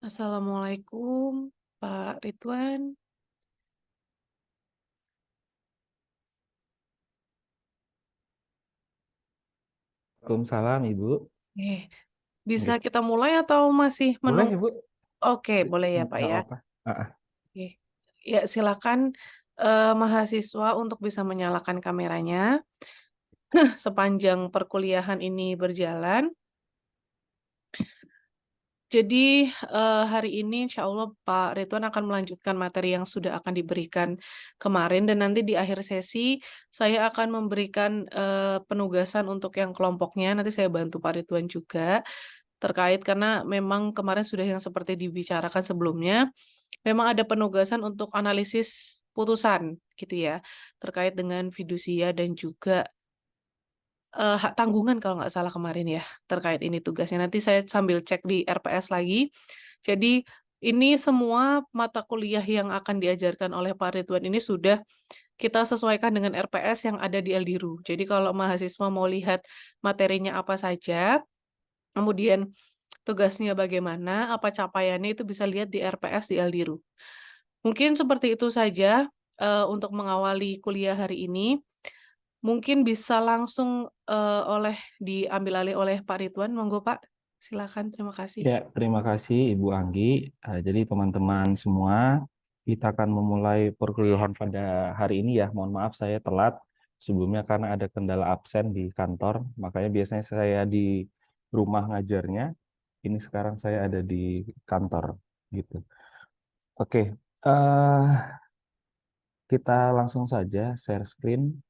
Assalamualaikum, Pak Ridwan. Waalaikumsalam Ibu. Eh, bisa Nggih. kita mulai atau masih Boleh menunggu? Ibu? Oke, boleh ya, Pak Nggak ya. apa-apa. Heeh. Oke. Ya, silakan mahasiswa untuk bisa menyalakan kameranya sepanjang perkuliahan ini berjalan. Jadi, hari ini insya Allah Pak Ridwan akan melanjutkan materi yang sudah akan diberikan kemarin dan nanti di akhir sesi saya akan memberikan, penugasan untuk yang kelompoknya, nanti saya bantu Pak Ridwan juga, terkait karena memang kemarin sudah yang seperti dibicarakan sebelumnya, memang ada penugasan untuk analisis putusan, gitu ya, terkait dengan fidusia dan juga hak tanggungan kalau nggak salah kemarin ya, terkait ini tugasnya. Nanti saya sambil cek di RPS lagi. Jadi, ini semua mata kuliah yang akan diajarkan oleh Pak Ridwan ini sudah kita sesuaikan dengan RPS yang ada di Eldiru. Jadi kalau mahasiswa mau lihat materinya apa saja, kemudian tugasnya bagaimana, apa capaiannya itu bisa lihat di RPS di Eldiru. Mungkin seperti itu saja, untuk mengawali kuliah hari ini. Mungkin bisa langsung, diambil alih oleh Pak Ridwan, monggo Pak, silakan, terima kasih. Ya, terima kasih Ibu Anggi. Jadi teman-teman semua, kita akan memulai perkuliahan pada hari ini ya. Mohon maaf saya telat sebelumnya karena ada kendala absen di kantor. Makanya biasanya saya di rumah ngajarnya. Ini sekarang saya ada di kantor gitu. Oke, kita langsung saja share screen.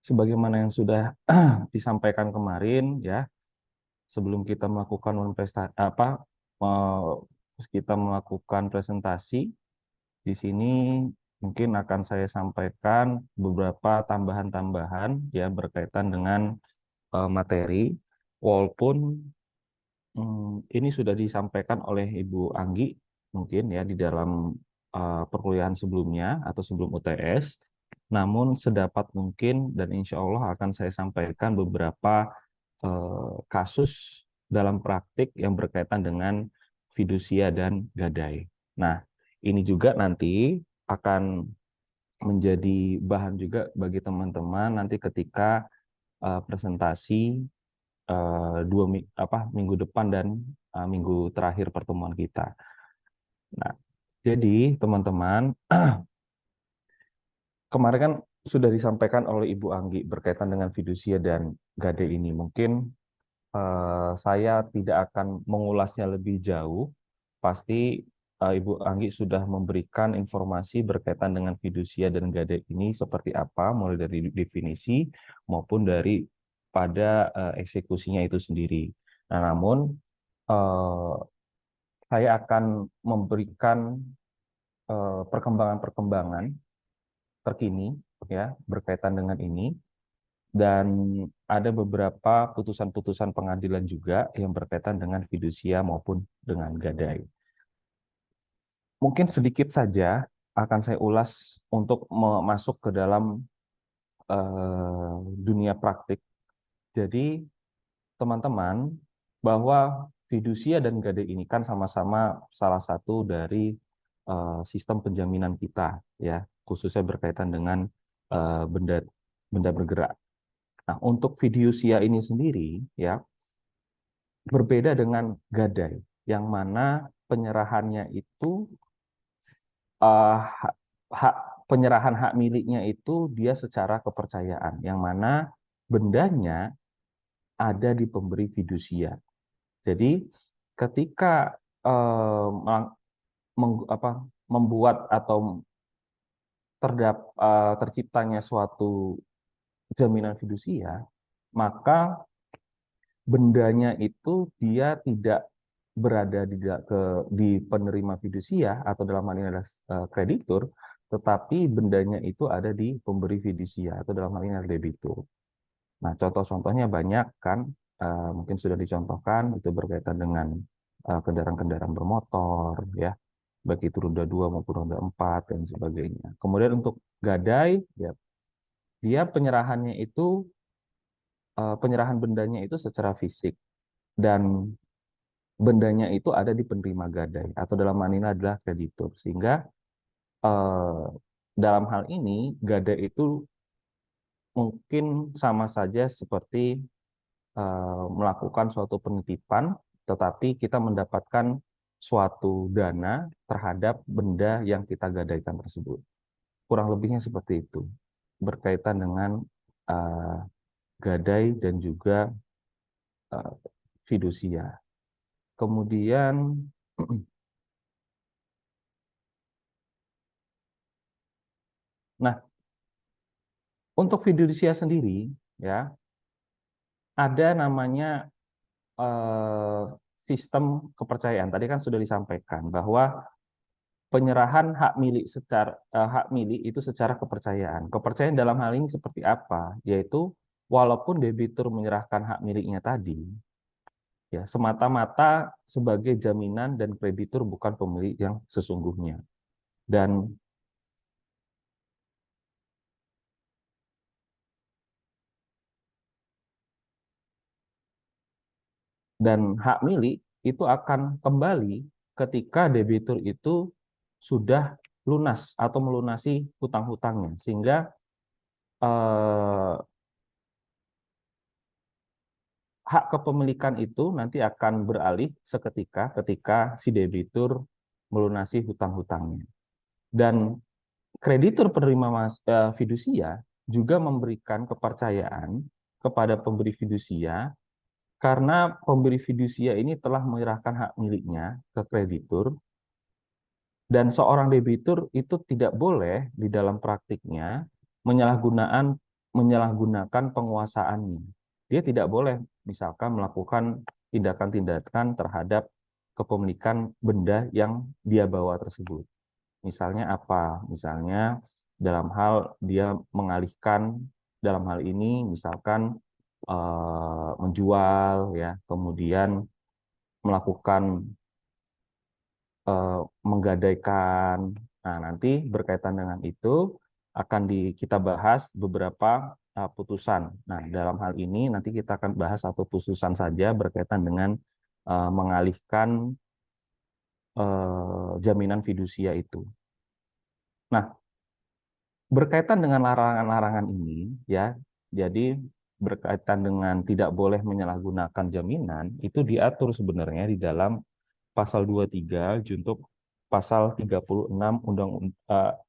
Sebagaimana yang sudah disampaikan kemarin ya. Sebelum kita melakukan kita melakukan presentasi di sini mungkin akan saya sampaikan beberapa tambahan-tambahan ya berkaitan dengan materi walaupun ini sudah disampaikan oleh Ibu Anggi mungkin ya di dalam perkuliahan sebelumnya atau sebelum UTS, namun sedapat mungkin dan insya Allah akan saya sampaikan beberapa kasus dalam praktik yang berkaitan dengan fidusia dan gadai. Nah, ini juga nanti akan menjadi bahan juga bagi teman-teman nanti ketika presentasi minggu depan dan minggu terakhir pertemuan kita. Nah, jadi teman-teman, kemarin kan sudah disampaikan oleh Ibu Anggi berkaitan dengan fidusia dan gadai ini. Mungkin saya tidak akan mengulasnya lebih jauh. Pasti Ibu Anggi sudah memberikan informasi berkaitan dengan fidusia dan gadai ini seperti apa, mulai dari definisi maupun dari pada eksekusinya itu sendiri. Nah, namun eh, saya akan memberikan perkembangan-perkembangan terkini ya berkaitan dengan ini dan ada beberapa putusan-putusan pengadilan juga yang berkaitan dengan fidusia maupun dengan gadai. Mungkin sedikit saja akan saya ulas untuk masuk ke dalam dunia praktik. Jadi teman-teman bahwa fidusia dan gadai ini kan sama-sama salah satu dari sistem penjaminan kita ya, khususnya berkaitan dengan benda benda bergerak. Nah, untuk fidusia ini sendiri ya berbeda dengan gadai yang mana penyerahannya itu hak, penyerahan hak miliknya itu dia secara kepercayaan yang mana bendanya ada di pemberi fidusia. Jadi ketika membuat atau terciptanya suatu jaminan fidusia, maka bendanya itu dia tidak berada di penerima fidusia atau dalam hal ini adalah kreditur, tetapi bendanya itu ada di pemberi fidusia atau dalam hal ini adalah debitur. Nah, contoh-contohnya banyak kan, mungkin sudah dicontohkan itu berkaitan dengan kendaraan-kendaraan bermotor, ya, baik itu roda 2 maupun roda 4 dan sebagainya. Kemudian untuk gadai, ya, dia penyerahannya itu penyerahan bendanya itu secara fisik dan bendanya itu ada di penerima gadai atau dalam hal ini adalah kreditur. Sehingga eh, dalam hal ini gadai itu mungkin sama saja seperti melakukan suatu penitipan, tetapi kita mendapatkan suatu dana terhadap benda yang kita gadaikan tersebut. Kurang lebihnya seperti itu, berkaitan dengan uh, gadai dan juga uh, fidusia. Kemudian, nah, untuk fidusia sendiri, ya, ada namanya uh, sistem kepercayaan. Tadi kan sudah disampaikan bahwa penyerahan hak milik itu secara kepercayaan. Kepercayaan dalam hal ini seperti apa? Yaitu walaupun debitur menyerahkan hak miliknya tadi, ya semata-mata sebagai jaminan dan kreditur bukan pemilik yang sesungguhnya. Dan hak milik itu akan kembali ketika debitur itu sudah lunas atau melunasi hutang-hutangnya, sehingga eh, hak kepemilikan itu nanti akan beralih seketika ketika si debitur melunasi hutang-hutangnya. Dan kreditur penerima fidusia juga memberikan kepercayaan kepada pemberi fidusia karena pemberi fidusia ini telah menyerahkan hak miliknya ke kreditur dan seorang debitur itu tidak boleh di dalam praktiknya menyalahgunakan penguasaannya. Dia tidak boleh misalkan melakukan tindakan-tindakan terhadap kepemilikan benda yang dia bawa tersebut. Misalnya apa? Misalnya dalam hal dia mengalihkan, dalam hal ini misalkan menjual, ya, kemudian melakukan menggadaikan. Nah, nanti berkaitan dengan itu akan kita bahas beberapa putusan. Nah, dalam hal ini nanti kita akan bahas satu putusan saja berkaitan dengan mengalihkan jaminan fidusia itu. Nah, berkaitan dengan larangan-larangan ini, ya, jadi berkaitan dengan tidak boleh menyalahgunakan jaminan, itu diatur sebenarnya di dalam pasal 23 junto pasal 36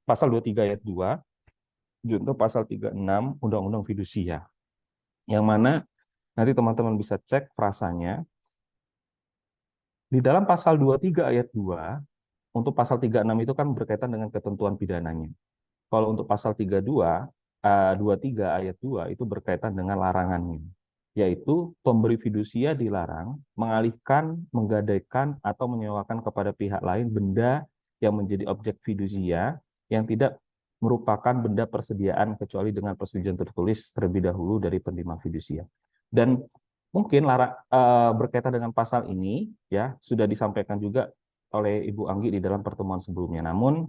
pasal 23 ayat 2 junto pasal 36 Undang-Undang Fidusia. Yang mana nanti teman-teman bisa cek frasanya di dalam pasal 23 ayat 2. Untuk pasal 36 itu kan berkaitan dengan ketentuan pidananya. Kalau untuk pasal 32 23 ayat 2 itu berkaitan dengan larangannya, yaitu pemberi fidusia dilarang mengalihkan, menggadaikan, atau menyewakan kepada pihak lain benda yang menjadi objek fidusia yang tidak merupakan benda persediaan kecuali dengan persetujuan tertulis terlebih dahulu dari penerima fidusia. Dan mungkin berkaitan dengan pasal ini ya sudah disampaikan juga oleh Ibu Anggi di dalam pertemuan sebelumnya. Namun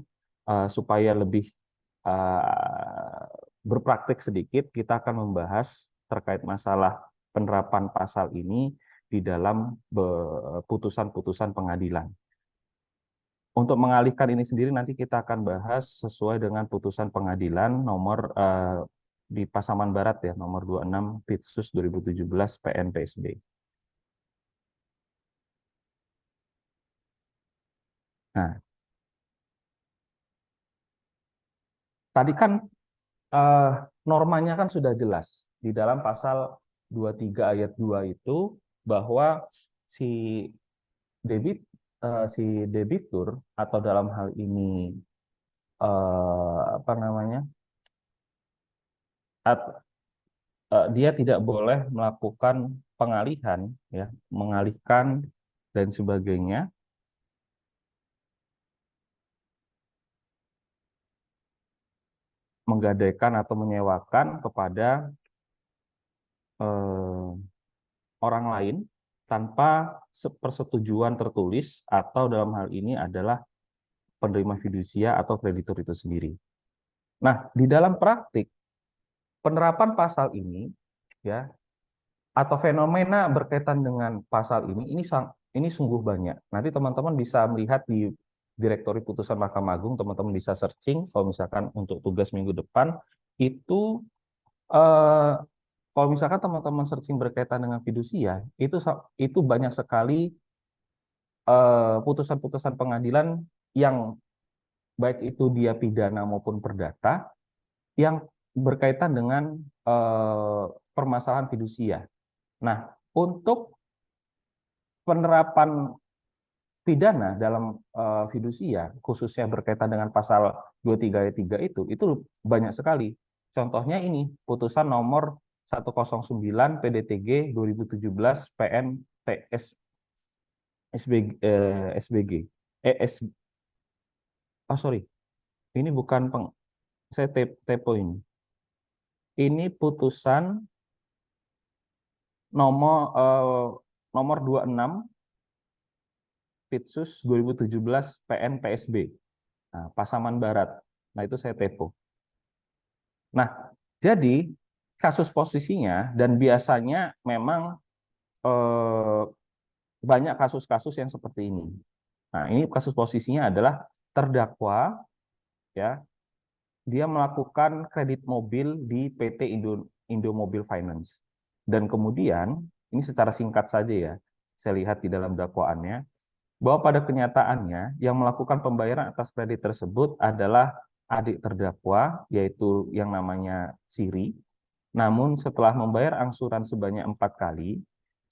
supaya lebih uh, berpraktik sedikit, kita akan membahas terkait masalah penerapan pasal ini di dalam putusan-putusan pengadilan. Untuk mengalihkan ini sendiri nanti kita akan bahas sesuai dengan putusan pengadilan nomor di Pasaman Barat ya, nomor 26 Pitsus 2017 PN PSB. Nah, tadi kan eh, normanya kan sudah jelas di dalam pasal 23 ayat 2 itu bahwa si debit si debitur atau dalam hal ini apa namanya dia tidak boleh melakukan pengalihan ya mengalihkan dan sebagainya menggadaikan atau menyewakan kepada eh, orang lain tanpa persetujuan tertulis atau dalam hal ini adalah penerima fidusia atau kreditur itu sendiri. Nah, di dalam praktik penerapan pasal ini ya atau fenomena berkaitan dengan pasal ini ini sungguh banyak. Nanti teman-teman bisa melihat di Direktori Putusan Mahkamah Agung, teman-teman bisa searching kalau misalkan untuk tugas minggu depan itu eh, kalau misalkan teman-teman searching berkaitan dengan fidusia, itu banyak sekali putusan-putusan pengadilan yang baik itu dia pidana maupun perdata yang berkaitan dengan eh, permasalahan fidusia. Nah, untuk penerapan pidana dalam fidusia, khususnya berkaitan dengan pasal 23 ayat 3 itu banyak sekali. Contohnya ini, putusan nomor 109 PDTG 2017 PN PS SBG, SBG. S, oh sorry, ini bukan saya tepo ini. Ini putusan nomor nomor 26 Pitsus 2017 PN PSB. Nah, Pasaman Barat. Nah, itu saya tepo. Nah, jadi kasus posisinya dan biasanya memang eh, banyak kasus-kasus yang seperti ini. Nah, ini kasus posisinya adalah terdakwa ya, dia melakukan kredit mobil di PT Indomobil Finance. Dan kemudian, ini secara singkat saja ya, saya lihat di dalam dakwaannya, bahwa pada kenyataannya yang melakukan pembayaran atas kredit tersebut adalah adik terdakwa, yaitu yang namanya Siri. Namun setelah membayar angsuran sebanyak 4 kali,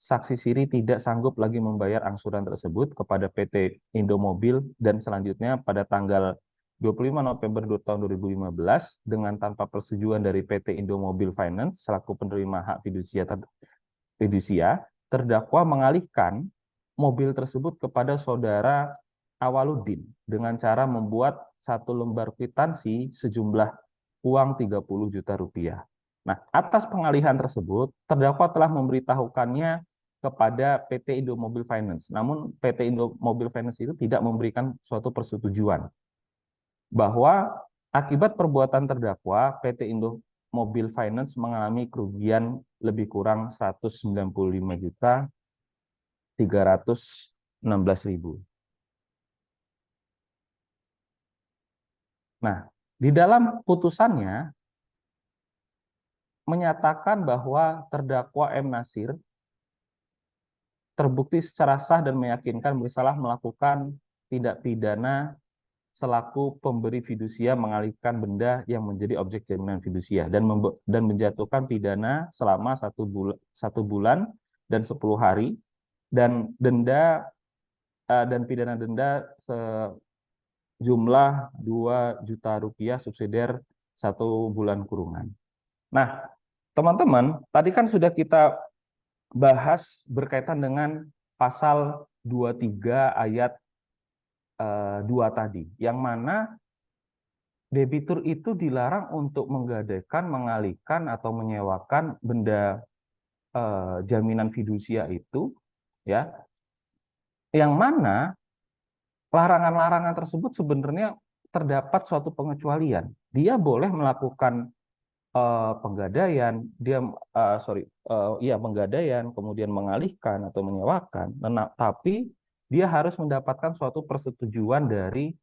saksi Siri tidak sanggup lagi membayar angsuran tersebut kepada PT Indomobil dan selanjutnya pada tanggal 25 November tahun 2015 dengan tanpa persetujuan dari PT Indomobil Finance selaku penerima hak fidusia, terdakwa mengalihkan mobil tersebut kepada saudara Awaludin dengan cara membuat satu lembar kwitansi sejumlah uang 30 juta rupiah. Nah, atas pengalihan tersebut, terdakwa telah memberitahukannya kepada PT Indomobil Finance. Namun PT Indomobil Finance itu tidak memberikan suatu persetujuan bahwa akibat perbuatan terdakwa, PT Indomobil Finance mengalami kerugian lebih kurang 195 juta 316.000. Nah, di dalam putusannya menyatakan bahwa terdakwa M. Nasir terbukti secara sah dan meyakinkan bersalah melakukan tindak pidana selaku pemberi fidusia mengalihkan benda yang menjadi objek jaminan fidusia dan menjatuhkan pidana selama 1 bulan dan 10 hari dan denda dan pidana denda sejumlah 2 juta rupiah subsidiar 1 bulan kurungan. Nah, teman-teman, tadi kan sudah kita bahas berkaitan dengan pasal 23 ayat 2 tadi, yang mana debitur itu dilarang untuk menggadaikan, mengalihkan, atau menyewakan benda jaminan fidusia itu, ya, yang mana larangan-larangan tersebut sebenarnya terdapat suatu pengecualian. Dia boleh melakukan penggadaian, penggadaian, kemudian mengalihkan atau menyewakan, tapi dia harus mendapatkan suatu persetujuan dari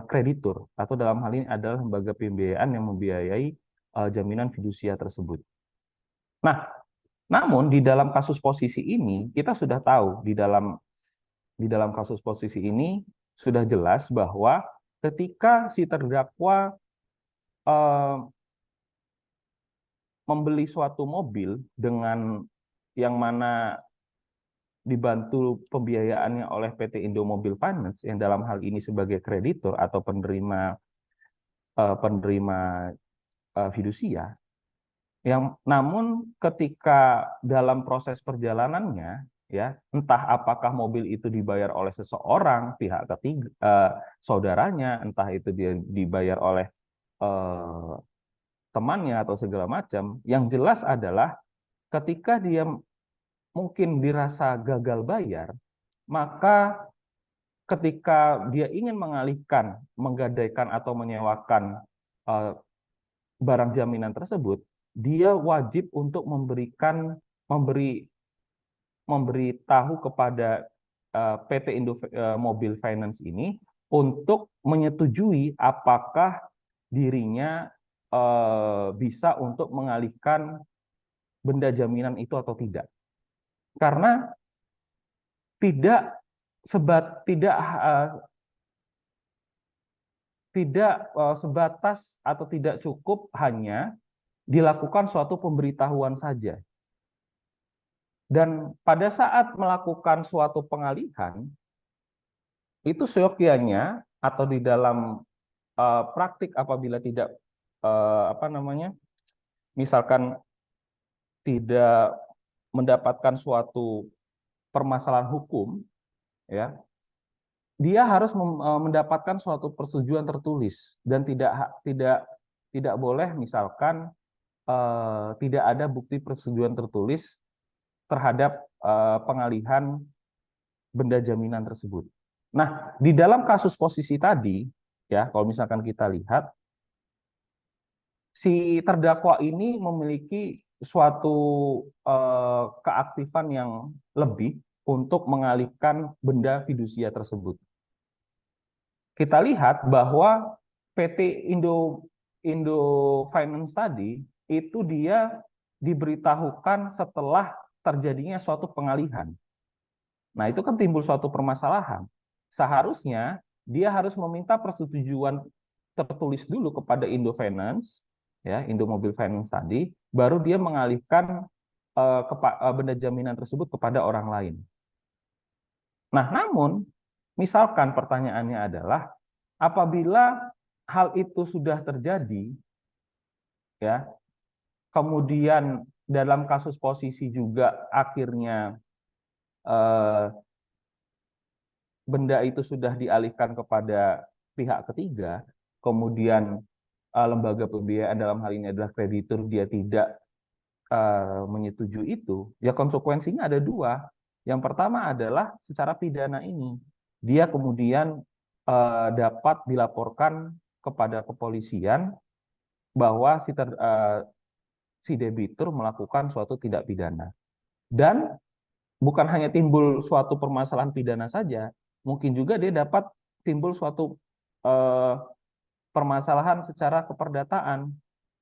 kreditur atau dalam hal ini adalah lembaga pembiayaan yang membiayai jaminan fidusia tersebut. Nah, namun di dalam kasus posisi ini kita sudah tahu di dalam kasus posisi ini sudah jelas bahwa ketika si terdakwa eh, membeli suatu mobil dengan yang mana dibantu pembiayaannya oleh PT Indomobil Finance yang dalam hal ini sebagai kreditur atau penerima fidusia, yang namun ketika dalam proses perjalanannya, ya, entah apakah mobil itu dibayar oleh seseorang pihak ketiga, saudaranya, entah itu dia dibayar oleh eh, temannya atau segala macam, yang jelas adalah ketika dia mungkin dirasa gagal bayar, maka ketika dia ingin mengalihkan, menggadaikan atau menyewakan uh, barang jaminan tersebut, dia wajib untuk memberi tahu kepada PT Indo Mobil Finance ini untuk menyetujui apakah dirinya bisa untuk mengalihkan benda jaminan itu atau tidak. Karena tidak sebatas atau tidak cukup hanya dilakukan suatu pemberitahuan saja. Dan pada saat melakukan suatu pengalihan, itu seyogyanya atau di dalam praktik apabila tidak misalkan tidak mendapatkan suatu permasalahan hukum, ya, dia harus mendapatkan suatu persetujuan tertulis dan tidak boleh misalkan tidak ada bukti persetujuan tertulis terhadap pengalihan benda jaminan tersebut. Nah, di dalam kasus posisi tadi, ya, kalau misalkan kita lihat, si terdakwa ini memiliki suatu keaktifan yang lebih untuk mengalihkan benda fidusia tersebut. Kita lihat bahwa PT Indo Finance tadi itu dia diberitahukan setelah terjadinya suatu pengalihan. Nah, itu kan timbul suatu permasalahan. Seharusnya dia harus meminta persetujuan tertulis dulu kepada Indo Finance, ya, Indo Mobil Finance tadi, baru dia mengalihkan benda jaminan tersebut kepada orang lain. Nah, namun misalkan pertanyaannya adalah apabila hal itu sudah terjadi, ya, kemudian dalam kasus posisi juga akhirnya benda itu sudah dialihkan kepada pihak ketiga, kemudian lembaga pembiayaan dalam hal ini adalah kreditur, dia tidak menyetujui itu, ya konsekuensinya ada dua. Yang pertama adalah secara pidana ini, dia kemudian dapat dilaporkan kepada kepolisian bahwa si debitur melakukan suatu tindak pidana. Dan bukan hanya timbul suatu permasalahan pidana saja, mungkin juga dia dapat timbul suatu permasalahan secara keperdataan,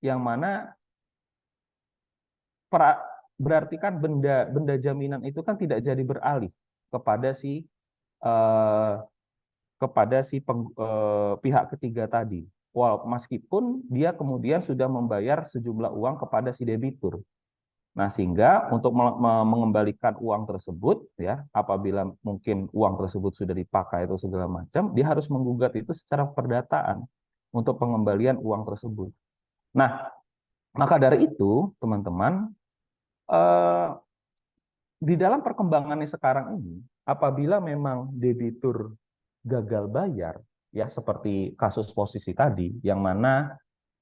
yang mana berarti kan benda jaminan itu kan tidak jadi beralih kepada pihak ketiga tadi. Meskipun dia kemudian sudah membayar sejumlah uang kepada si debitur. Nah, sehingga untuk mengembalikan uang tersebut, ya, apabila mungkin uang tersebut sudah dipakai atau segala macam, dia harus menggugat itu secara perdataan untuk pengembalian uang tersebut. Nah, maka dari itu, teman-teman, di dalam perkembangannya sekarang ini, apabila memang debitur gagal bayar, ya seperti kasus posisi tadi, yang mana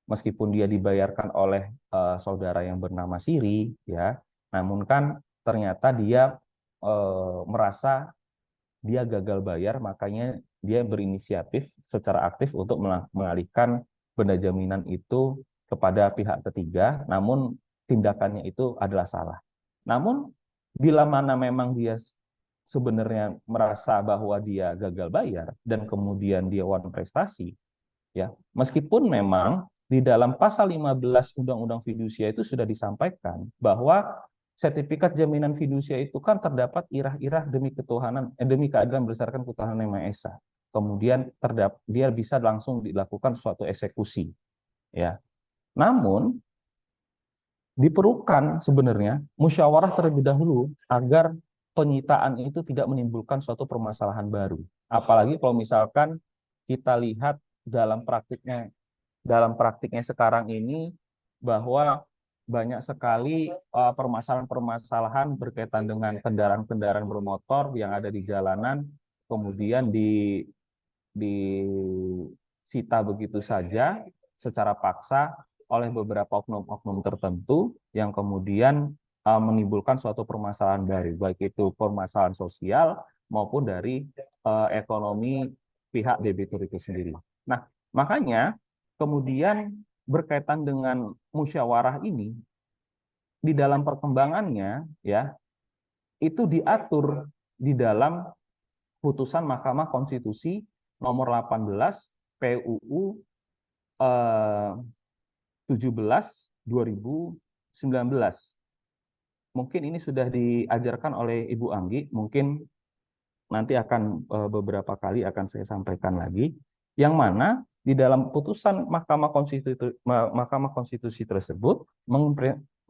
meskipun dia dibayarkan oleh saudara yang bernama Siri, ya, namun kan ternyata dia merasa dia gagal bayar, makanya dia berinisiatif secara aktif untuk mengalihkan benda jaminan itu kepada pihak ketiga, namun tindakannya itu adalah salah. Namun bila mana memang dia sebenarnya merasa bahwa dia gagal bayar dan kemudian dia wan prestasi, ya, meskipun memang di dalam pasal 15 Undang-Undang Fidusia itu sudah disampaikan bahwa sertifikat jaminan fidusia itu kan terdapat irah-irah demi ketuhanan, demi keadilan berdasarkan ketuhanan yang Maha Esa. Kemudian dia bisa langsung dilakukan suatu eksekusi, ya. Namun diperlukan sebenarnya musyawarah terlebih dahulu agar penyitaan itu tidak menimbulkan suatu permasalahan baru. Apalagi kalau misalkan kita lihat dalam praktiknya sekarang ini bahwa banyak sekali permasalahan-permasalahan berkaitan dengan kendaraan-kendaraan bermotor yang ada di jalanan, kemudian disita begitu saja secara paksa oleh beberapa oknum-oknum tertentu yang kemudian menimbulkan suatu permasalahan baru, baik itu permasalahan sosial maupun dari ekonomi pihak debitur itu sendiri. Nah, makanya kemudian berkaitan dengan musyawarah ini, di dalam perkembangannya, ya, itu diatur di dalam putusan Mahkamah Konstitusi nomor 18 PUU 17 2019. Mungkin ini sudah diajarkan oleh Ibu Anggi, mungkin nanti akan beberapa kali akan saya sampaikan lagi, yang mana di dalam putusan Mahkamah Konstitusi tersebut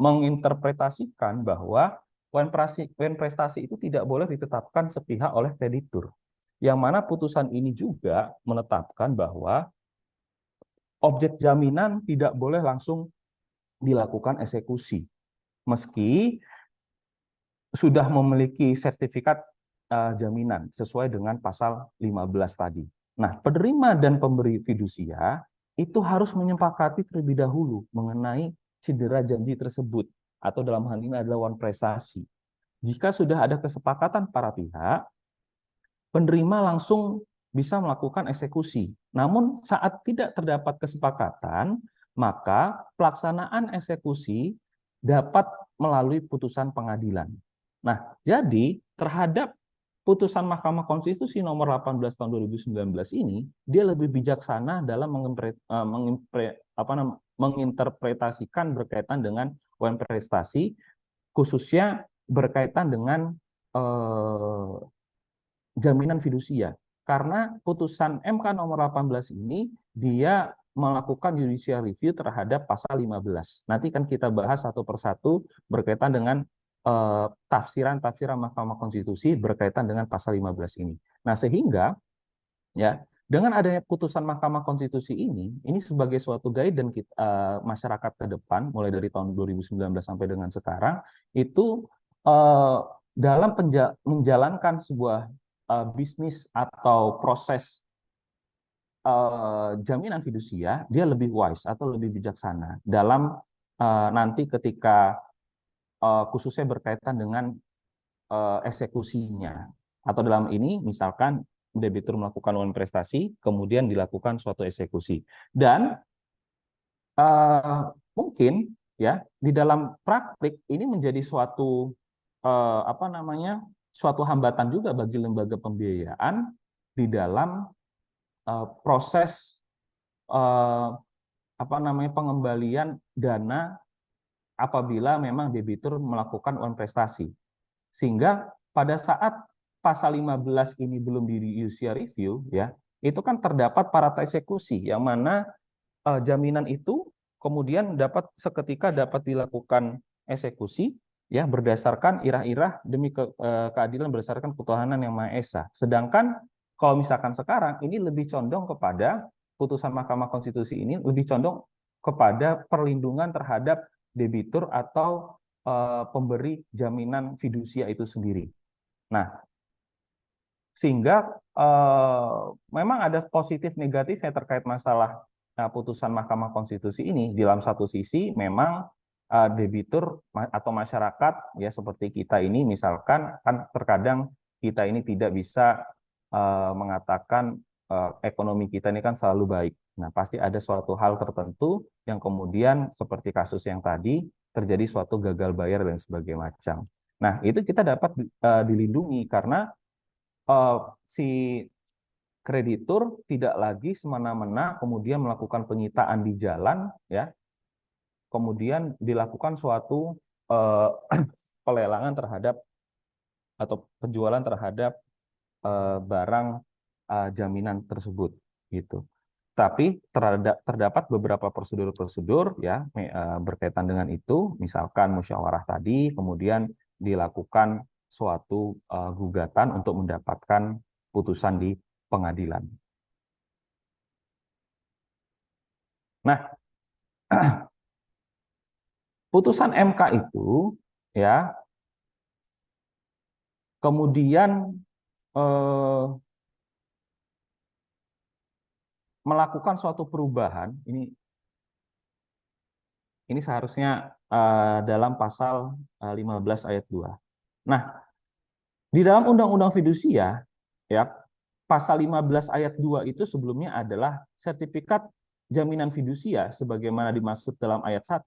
menginterpretasikan bahwa poin prestasi itu tidak boleh ditetapkan sepihak oleh kreditur. Yang mana putusan ini juga menetapkan bahwa objek jaminan tidak boleh langsung dilakukan eksekusi, meski sudah memiliki sertifikat jaminan sesuai dengan pasal 15 tadi. Nah, penerima dan pemberi fidusia itu harus menyepakati terlebih dahulu mengenai cedera janji tersebut, atau dalam hal ini adalah wan prestasi. Jika sudah ada kesepakatan para pihak, penerima langsung bisa melakukan eksekusi. Namun saat tidak terdapat kesepakatan, maka pelaksanaan eksekusi dapat melalui putusan pengadilan. Nah, jadi terhadap putusan Mahkamah Konstitusi nomor 18 tahun 2019 ini, dia lebih bijaksana dalam menginterpretasikan berkaitan dengan poin prestasi, khususnya berkaitan dengan jaminan fidusia. Karena putusan MK nomor 18 ini dia melakukan judicial review terhadap pasal 15. Nanti kan kita bahas satu persatu berkaitan dengan tafsiran-tafsiran Mahkamah Konstitusi berkaitan dengan pasal 15 ini. Nah, sehingga ya dengan adanya putusan Mahkamah Konstitusi ini sebagai suatu guidance masyarakat ke depan mulai dari tahun 2019 sampai dengan sekarang itu dalam menjalankan sebuah bisnis atau proses jaminan fidusia, dia lebih wise atau lebih bijaksana dalam nanti ketika khususnya berkaitan dengan eksekusinya. Atau dalam ini misalkan debitur melakukan wan prestasi, kemudian dilakukan suatu eksekusi. Dan mungkin ya di dalam praktik ini menjadi suatu suatu hambatan juga bagi lembaga pembiayaan di dalam proses pengembalian dana apabila memang debitur melakukan wan prestasi. Sehingga pada saat pasal 15 ini belum di judicial review ya, itu kan terdapat parat eksekusi yang mana jaminan itu kemudian seketika dapat dilakukan eksekusi ya berdasarkan irah-irah demi keadilan berdasarkan ketuhanan yang Maha Esa. Sedangkan kalau misalkan sekarang ini lebih condong kepada putusan Mahkamah Konstitusi ini lebih condong kepada perlindungan terhadap debitur atau pemberi jaminan fidusia itu sendiri. Nah, sehingga memang ada positif negatifnya terkait masalah putusan Mahkamah Konstitusi ini. Di dalam satu sisi memang debitur atau masyarakat ya seperti kita ini misalkan kan terkadang kita ini tidak bisa mengatakan ekonomi kita ini kan selalu baik. Nah, pasti ada suatu hal tertentu yang kemudian seperti kasus yang tadi terjadi suatu gagal bayar dan sebagainya macam. Nah, itu kita dapat dilindungi karena si kreditur tidak lagi semena-mena kemudian melakukan penyitaan di jalan ya. Kemudian dilakukan suatu pelelangan terhadap atau penjualan terhadap barang jaminan tersebut gitu. Tapi terdapat beberapa prosedur-prosedur ya berkaitan dengan itu, misalkan musyawarah tadi, kemudian dilakukan suatu gugatan untuk mendapatkan putusan di pengadilan. Nah, putusan MK itu ya kemudian melakukan suatu perubahan ini seharusnya dalam pasal 15 ayat 2. Nah, di dalam Undang-Undang Fidusia ya pasal 15 ayat 2 itu sebelumnya adalah sertifikat jaminan fidusia sebagaimana dimaksud dalam ayat 1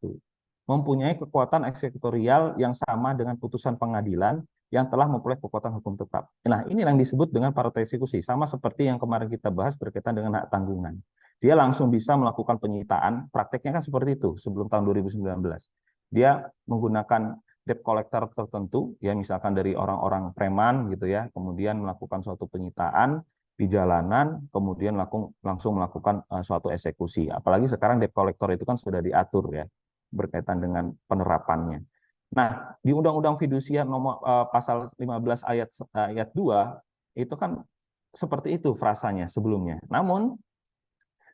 mempunyai kekuatan eksekutorial yang sama dengan putusan pengadilan yang telah memperoleh kekuatan hukum tetap. Nah, ini yang disebut dengan parata eksekusi, sama seperti yang kemarin kita bahas berkaitan dengan hak tanggungan. Dia langsung bisa melakukan penyitaan, prakteknya kan seperti itu sebelum tahun 2019. Dia menggunakan debt collector tertentu, ya misalkan dari orang-orang preman gitu ya, kemudian melakukan suatu penyitaan di jalanan, kemudian langsung melakukan suatu eksekusi. Apalagi sekarang debt collector itu kan sudah diatur ya berkaitan dengan penerapannya. Nah, di Undang-Undang Fidusia nomor pasal 15 ayat 2 itu kan seperti itu frasanya sebelumnya. Namun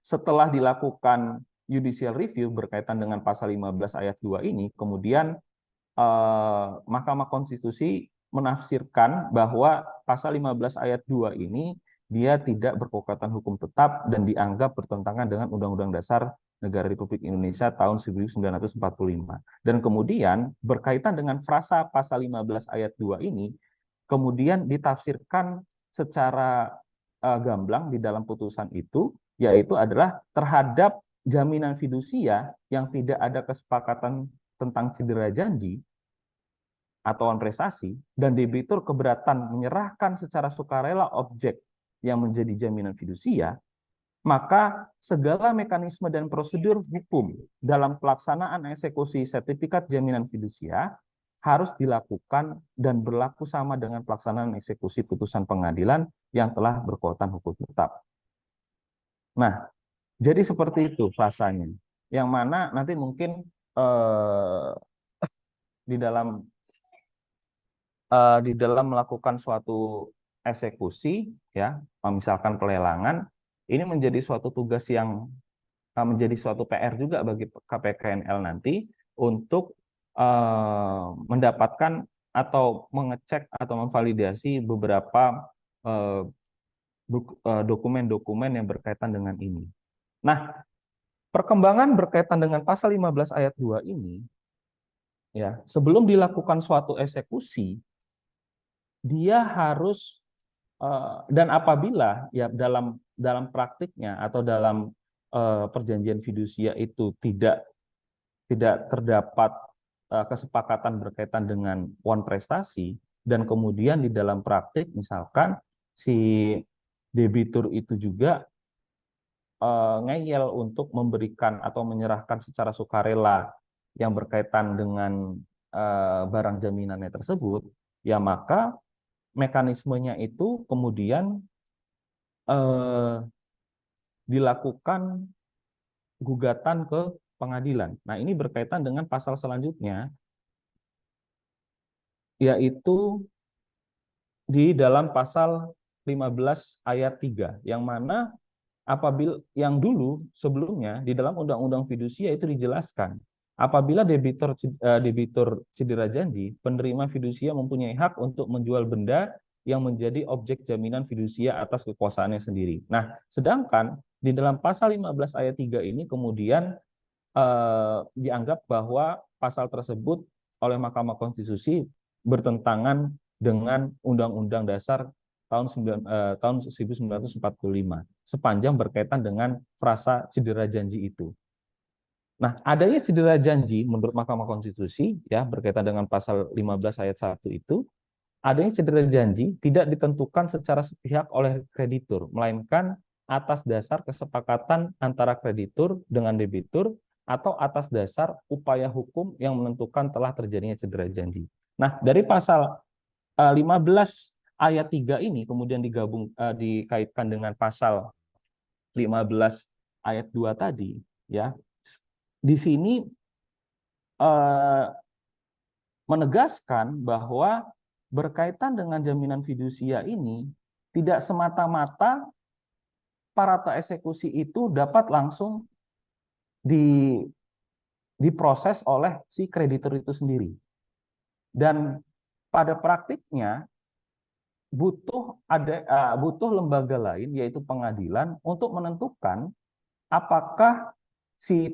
setelah dilakukan judicial review berkaitan dengan pasal 15 ayat 2 ini, kemudian Mahkamah Konstitusi menafsirkan bahwa pasal 15 ayat 2 ini dia tidak berkekuatan hukum tetap dan dianggap bertentangan dengan Undang-Undang Dasar Negara Republik Indonesia tahun 1945. Dan kemudian berkaitan dengan frasa pasal 15 ayat 2 ini, kemudian ditafsirkan secara gamblang di dalam putusan itu, yaitu adalah terhadap jaminan fidusia yang tidak ada kesepakatan tentang cedera janji atau prestasi dan debitur keberatan menyerahkan secara sukarela objek yang menjadi jaminan fidusia, maka segala mekanisme dan prosedur hukum dalam pelaksanaan eksekusi sertifikat jaminan fidusia harus dilakukan dan berlaku sama dengan pelaksanaan eksekusi putusan pengadilan yang telah berkekuatan hukum tetap. Nah, jadi seperti itu frasanya. Yang mana nanti mungkin di dalam melakukan suatu eksekusi, ya, misalkan pelelangan, ini menjadi suatu tugas yang menjadi suatu PR juga bagi KPKNL nanti untuk mendapatkan atau mengecek atau memvalidasi beberapa dokumen-dokumen yang berkaitan dengan ini. Nah, perkembangan berkaitan dengan pasal 15 ayat 2 ini, ya, sebelum dilakukan suatu eksekusi, dia harus dan apabila ya dalam praktiknya atau dalam perjanjian fidusia itu tidak terdapat kesepakatan berkaitan dengan prestasi dan kemudian di dalam praktik misalkan si debitur itu juga ngeyel untuk memberikan atau menyerahkan secara sukarela yang berkaitan dengan barang jaminannya tersebut, ya maka mekanismenya itu kemudian dilakukan gugatan ke pengadilan. Nah, ini berkaitan dengan pasal selanjutnya, yaitu di dalam pasal 15 ayat 3, yang mana apabila yang dulu sebelumnya di dalam Undang-Undang Fidusia itu dijelaskan, apabila debitur cedera janji, penerima fidusia mempunyai hak untuk menjual benda yang menjadi objek jaminan fidusia atas kekuasaannya sendiri. Nah, sedangkan di dalam pasal 15 ayat 3 ini kemudian dianggap bahwa pasal tersebut oleh Mahkamah Konstitusi bertentangan dengan Undang-Undang Dasar tahun 1945 sepanjang berkaitan dengan frasa cedera janji itu. Nah, adanya cedera janji menurut Mahkamah Konstitusi ya berkaitan dengan pasal 15 ayat 1 itu, adanya cedera janji tidak ditentukan secara sepihak oleh kreditur, melainkan atas dasar kesepakatan antara kreditur dengan debitur atau atas dasar upaya hukum yang menentukan telah terjadinya cedera janji. Nah, dari pasal 15 ayat 3 ini kemudian dikaitkan dengan pasal 15 ayat 2 tadi, ya. Di sini menegaskan bahwa berkaitan dengan jaminan fidusia ini tidak semata-mata parata eksekusi itu dapat langsung diproses oleh si kreditur itu sendiri. Dan pada praktiknya butuh lembaga lain yaitu pengadilan untuk menentukan apakah si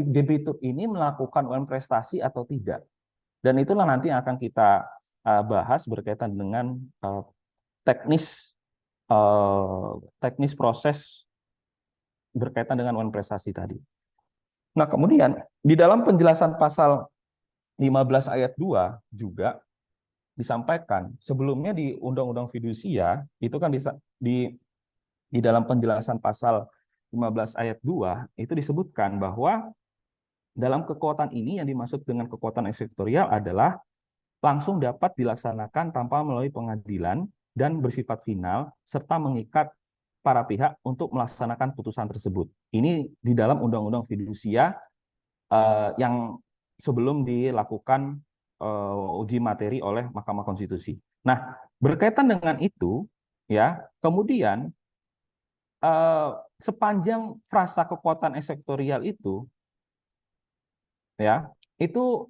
debitur ini melakukan prestasi atau tidak. Dan itulah nanti yang akan kita bahas berkaitan dengan teknis proses berkaitan dengan prestasi tadi. Nah, kemudian di dalam penjelasan pasal 15 ayat 2 juga disampaikan. Sebelumnya di Undang-Undang Fidusia itu kan di dalam penjelasan pasal 15 ayat 2 itu disebutkan bahwa dalam kekuatan ini yang dimaksud dengan kekuatan eksekutorial adalah langsung dapat dilaksanakan tanpa melalui pengadilan dan bersifat final serta mengikat para pihak untuk melaksanakan putusan tersebut. Ini di dalam Undang-Undang Fidusia yang sebelum dilakukan uji materi oleh Mahkamah Konstitusi. Nah, berkaitan dengan itu, ya, kemudian sepanjang frasa kekuatan eksekutorial itu, ya, itu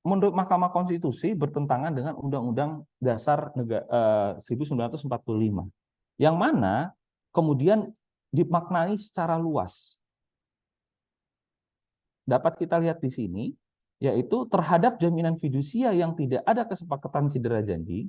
menurut Mahkamah Konstitusi bertentangan dengan Undang-Undang Dasar 1945, yang mana kemudian dimaknai secara luas. Dapat kita lihat di sini, yaitu terhadap jaminan fidusia yang tidak ada kesepakatan cedera janji,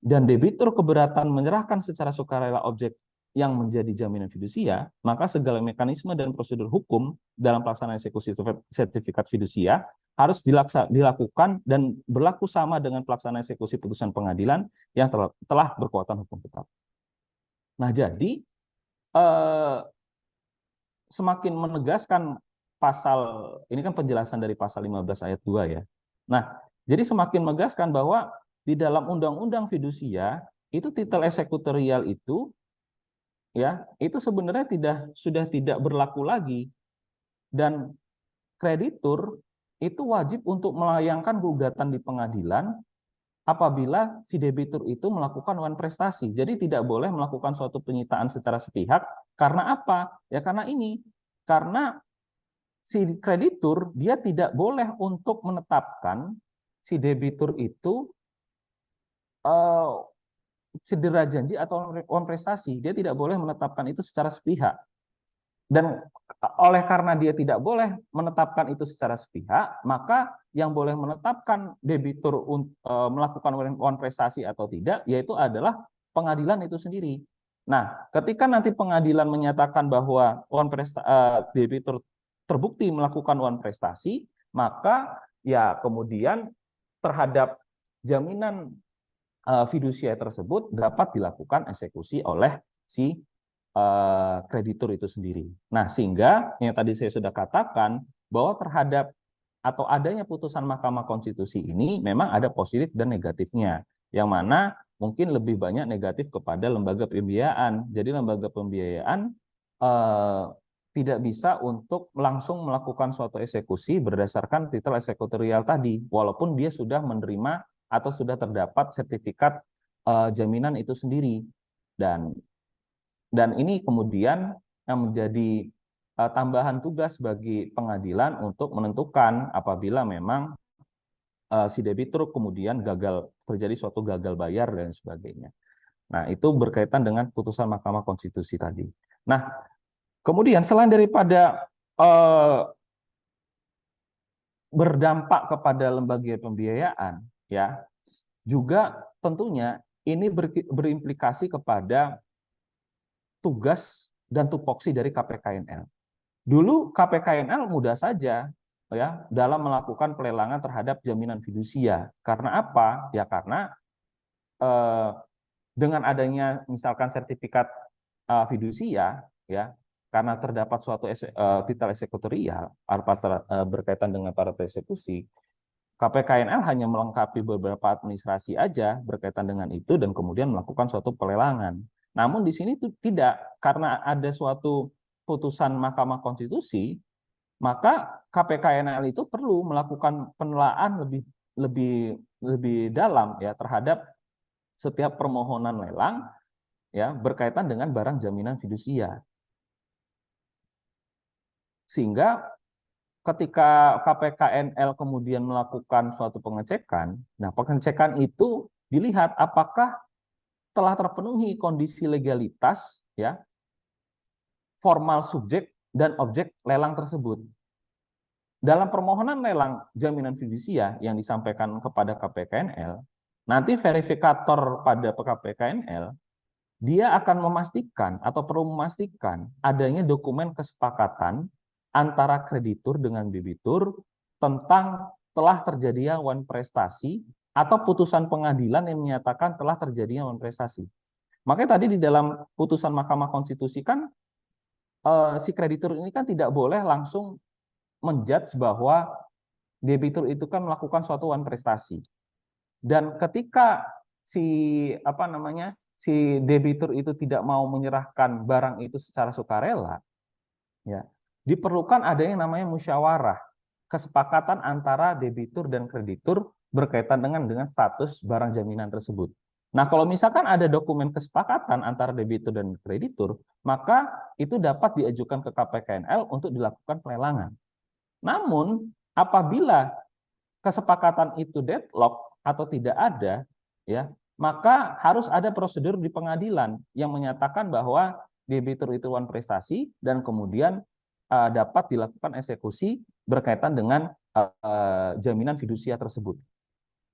dan debitur keberatan menyerahkan secara sukarela objek yang menjadi jaminan fidusia, maka segala mekanisme dan prosedur hukum dalam pelaksanaan eksekusi sertifikat fidusia harus dilakukan dan berlaku sama dengan pelaksanaan eksekusi putusan pengadilan yang telah berkekuatan hukum tetap. Nah, jadi semakin menegaskan pasal, ini kan penjelasan dari pasal 15 ayat 2 ya. Nah, jadi semakin menegaskan bahwa di dalam Undang-Undang Fidusia itu titel eksekutorial itu, ya, itu sebenarnya sudah tidak berlaku lagi, dan kreditur itu wajib untuk melayangkan gugatan di pengadilan apabila si debitur itu melakukan wan prestasi. Jadi tidak boleh melakukan suatu penyitaan secara sepihak. Karena apa? Ya karena si kreditur dia tidak boleh untuk menetapkan si debitur itu cedera janji atau wan prestasi. Dia tidak boleh menetapkan itu secara sepihak. Dan oleh karena dia tidak boleh menetapkan itu secara sepihak, maka yang boleh menetapkan debitur melakukan wan prestasi atau tidak, yaitu adalah pengadilan itu sendiri. Nah, ketika nanti pengadilan menyatakan bahwa debitur terbukti melakukan wan prestasi, maka ya kemudian terhadap jaminan fidusia tersebut dapat dilakukan eksekusi oleh si kreditur itu sendiri. Nah, sehingga yang tadi saya sudah katakan bahwa terhadap atau adanya putusan Mahkamah Konstitusi ini memang ada positif dan negatifnya, yang mana mungkin lebih banyak negatif kepada lembaga pembiayaan. Jadi lembaga pembiayaan tidak bisa untuk langsung melakukan suatu eksekusi berdasarkan titel eksekutorial tadi, walaupun dia sudah menerima atau sudah terdapat sertifikat jaminan itu sendiri. Dan ini kemudian yang menjadi tambahan tugas bagi pengadilan untuk menentukan apabila memang si debitur kemudian terjadi suatu gagal bayar dan sebagainya. Nah, itu berkaitan dengan putusan Mahkamah Konstitusi tadi. Nah, kemudian selain daripada berdampak kepada lembaga pembiayaan, ya, juga tentunya ini berimplikasi kepada tugas dan tupoksi dari KPKNL. Dulu KPKNL mudah saja ya dalam melakukan pelelangan terhadap jaminan fidusia. Karena apa? Ya karena dengan adanya misalkan sertifikat fidusia, ya, karena terdapat suatu titel eksekutorial berkaitan dengan para eksekusi, KPKNL hanya melengkapi beberapa administrasi aja berkaitan dengan itu dan kemudian melakukan suatu pelelangan. Namun di sini itu tidak, karena ada suatu putusan Mahkamah Konstitusi, maka KPKNL itu perlu melakukan penelaahan lebih dalam ya terhadap setiap permohonan lelang ya berkaitan dengan barang jaminan fidusia. Sehingga ketika KPKNL kemudian melakukan suatu pengecekan, nah pengecekan itu dilihat apakah telah terpenuhi kondisi legalitas ya formal subjek dan objek lelang tersebut. Dalam permohonan lelang jaminan fidusia yang disampaikan kepada KPKNL, nanti verifikator pada KPKNL dia akan memastikan atau perlu memastikan adanya dokumen kesepakatan antara kreditur dengan debitur tentang telah terjadinya wan prestasi atau putusan pengadilan yang menyatakan telah terjadinya wan prestasi. Makanya tadi di dalam putusan Mahkamah Konstitusi kan si kreditur ini kan tidak boleh langsung menjudge bahwa debitur itu kan melakukan suatu wan prestasi. Dan ketika si apa namanya si debitur itu tidak mau menyerahkan barang itu secara sukarela, ya diperlukan ada yang namanya musyawarah, kesepakatan antara debitur dan kreditur berkaitan dengan status barang jaminan tersebut. Nah, kalau misalkan ada dokumen kesepakatan antara debitur dan kreditur, maka itu dapat diajukan ke KPKNL untuk dilakukan pelelangan. Namun, apabila kesepakatan itu deadlock atau tidak ada, ya, maka harus ada prosedur di pengadilan yang menyatakan bahwa debitur itu wan prestasi dan kemudian dapat dilakukan eksekusi berkaitan dengan jaminan fidusia tersebut.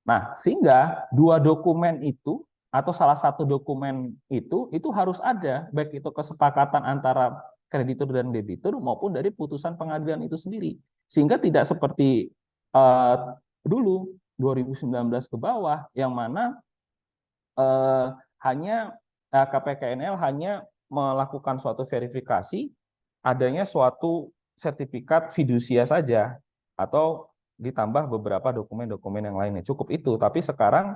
Nah, sehingga dua dokumen itu atau salah satu dokumen itu harus ada, baik itu kesepakatan antara kreditur dan debitur maupun dari putusan pengadilan itu sendiri. Sehingga tidak seperti dulu 2019 ke bawah yang mana hanya KPKNL hanya melakukan suatu verifikasi adanya suatu sertifikat fidusia saja atau ditambah beberapa dokumen-dokumen yang lainnya. Cukup itu, tapi sekarang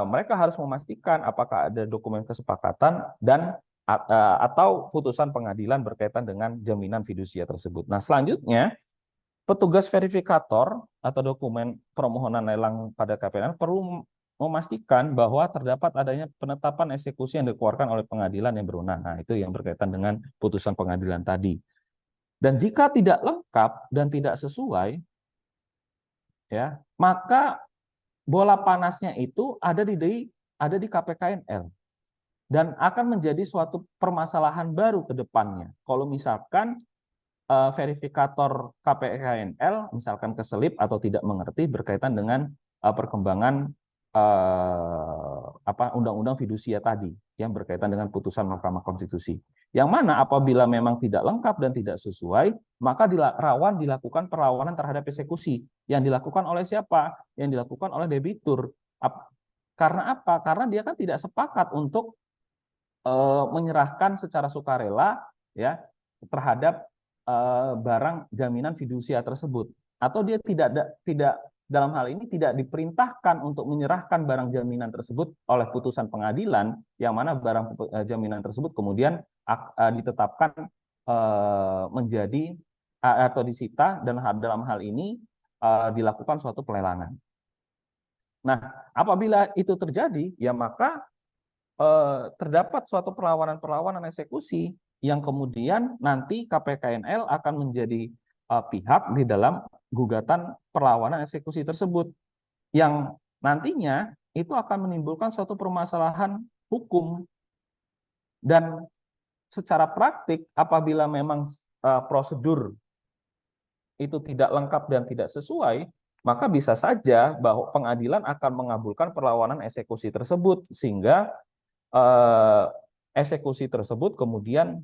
mereka harus memastikan apakah ada dokumen kesepakatan dan atau putusan pengadilan berkaitan dengan jaminan fidusia tersebut. Nah, selanjutnya petugas verifikator atau dokumen permohonan lelang pada KPN perlu memastikan bahwa terdapat adanya penetapan eksekusi yang dikeluarkan oleh pengadilan yang berwenang. Nah, itu yang berkaitan dengan putusan pengadilan tadi. Dan jika tidak lengkap dan tidak sesuai, ya, maka bola panasnya itu ada di KPKNL dan akan menjadi suatu permasalahan baru ke depannya. Kalau misalkan verifikator KPKNL misalkan keselip atau tidak mengerti berkaitan dengan perkembangan undang-undang fidusia tadi yang berkaitan dengan putusan Mahkamah Konstitusi. Yang mana apabila memang tidak lengkap dan tidak sesuai, maka rawan dilakukan perlawanan terhadap eksekusi. Yang dilakukan oleh siapa? Yang dilakukan oleh debitur. Karena apa? Karena dia kan tidak sepakat untuk menyerahkan secara sukarela ya terhadap barang jaminan fidusia tersebut, atau dia tidak dalam hal ini tidak diperintahkan untuk menyerahkan barang jaminan tersebut oleh putusan pengadilan, yang mana barang jaminan tersebut kemudian ditetapkan menjadi atau disita, dan dalam hal ini dilakukan suatu pelelangan. Nah, apabila itu terjadi, ya maka terdapat suatu perlawanan eksekusi yang kemudian nanti KPKNL akan menjadi pihak di dalam gugatan perlawanan eksekusi tersebut, yang nantinya itu akan menimbulkan suatu permasalahan hukum. Dan secara praktik apabila memang prosedur itu tidak lengkap dan tidak sesuai, maka bisa saja bahwa pengadilan akan mengabulkan perlawanan eksekusi tersebut, sehingga eksekusi tersebut kemudian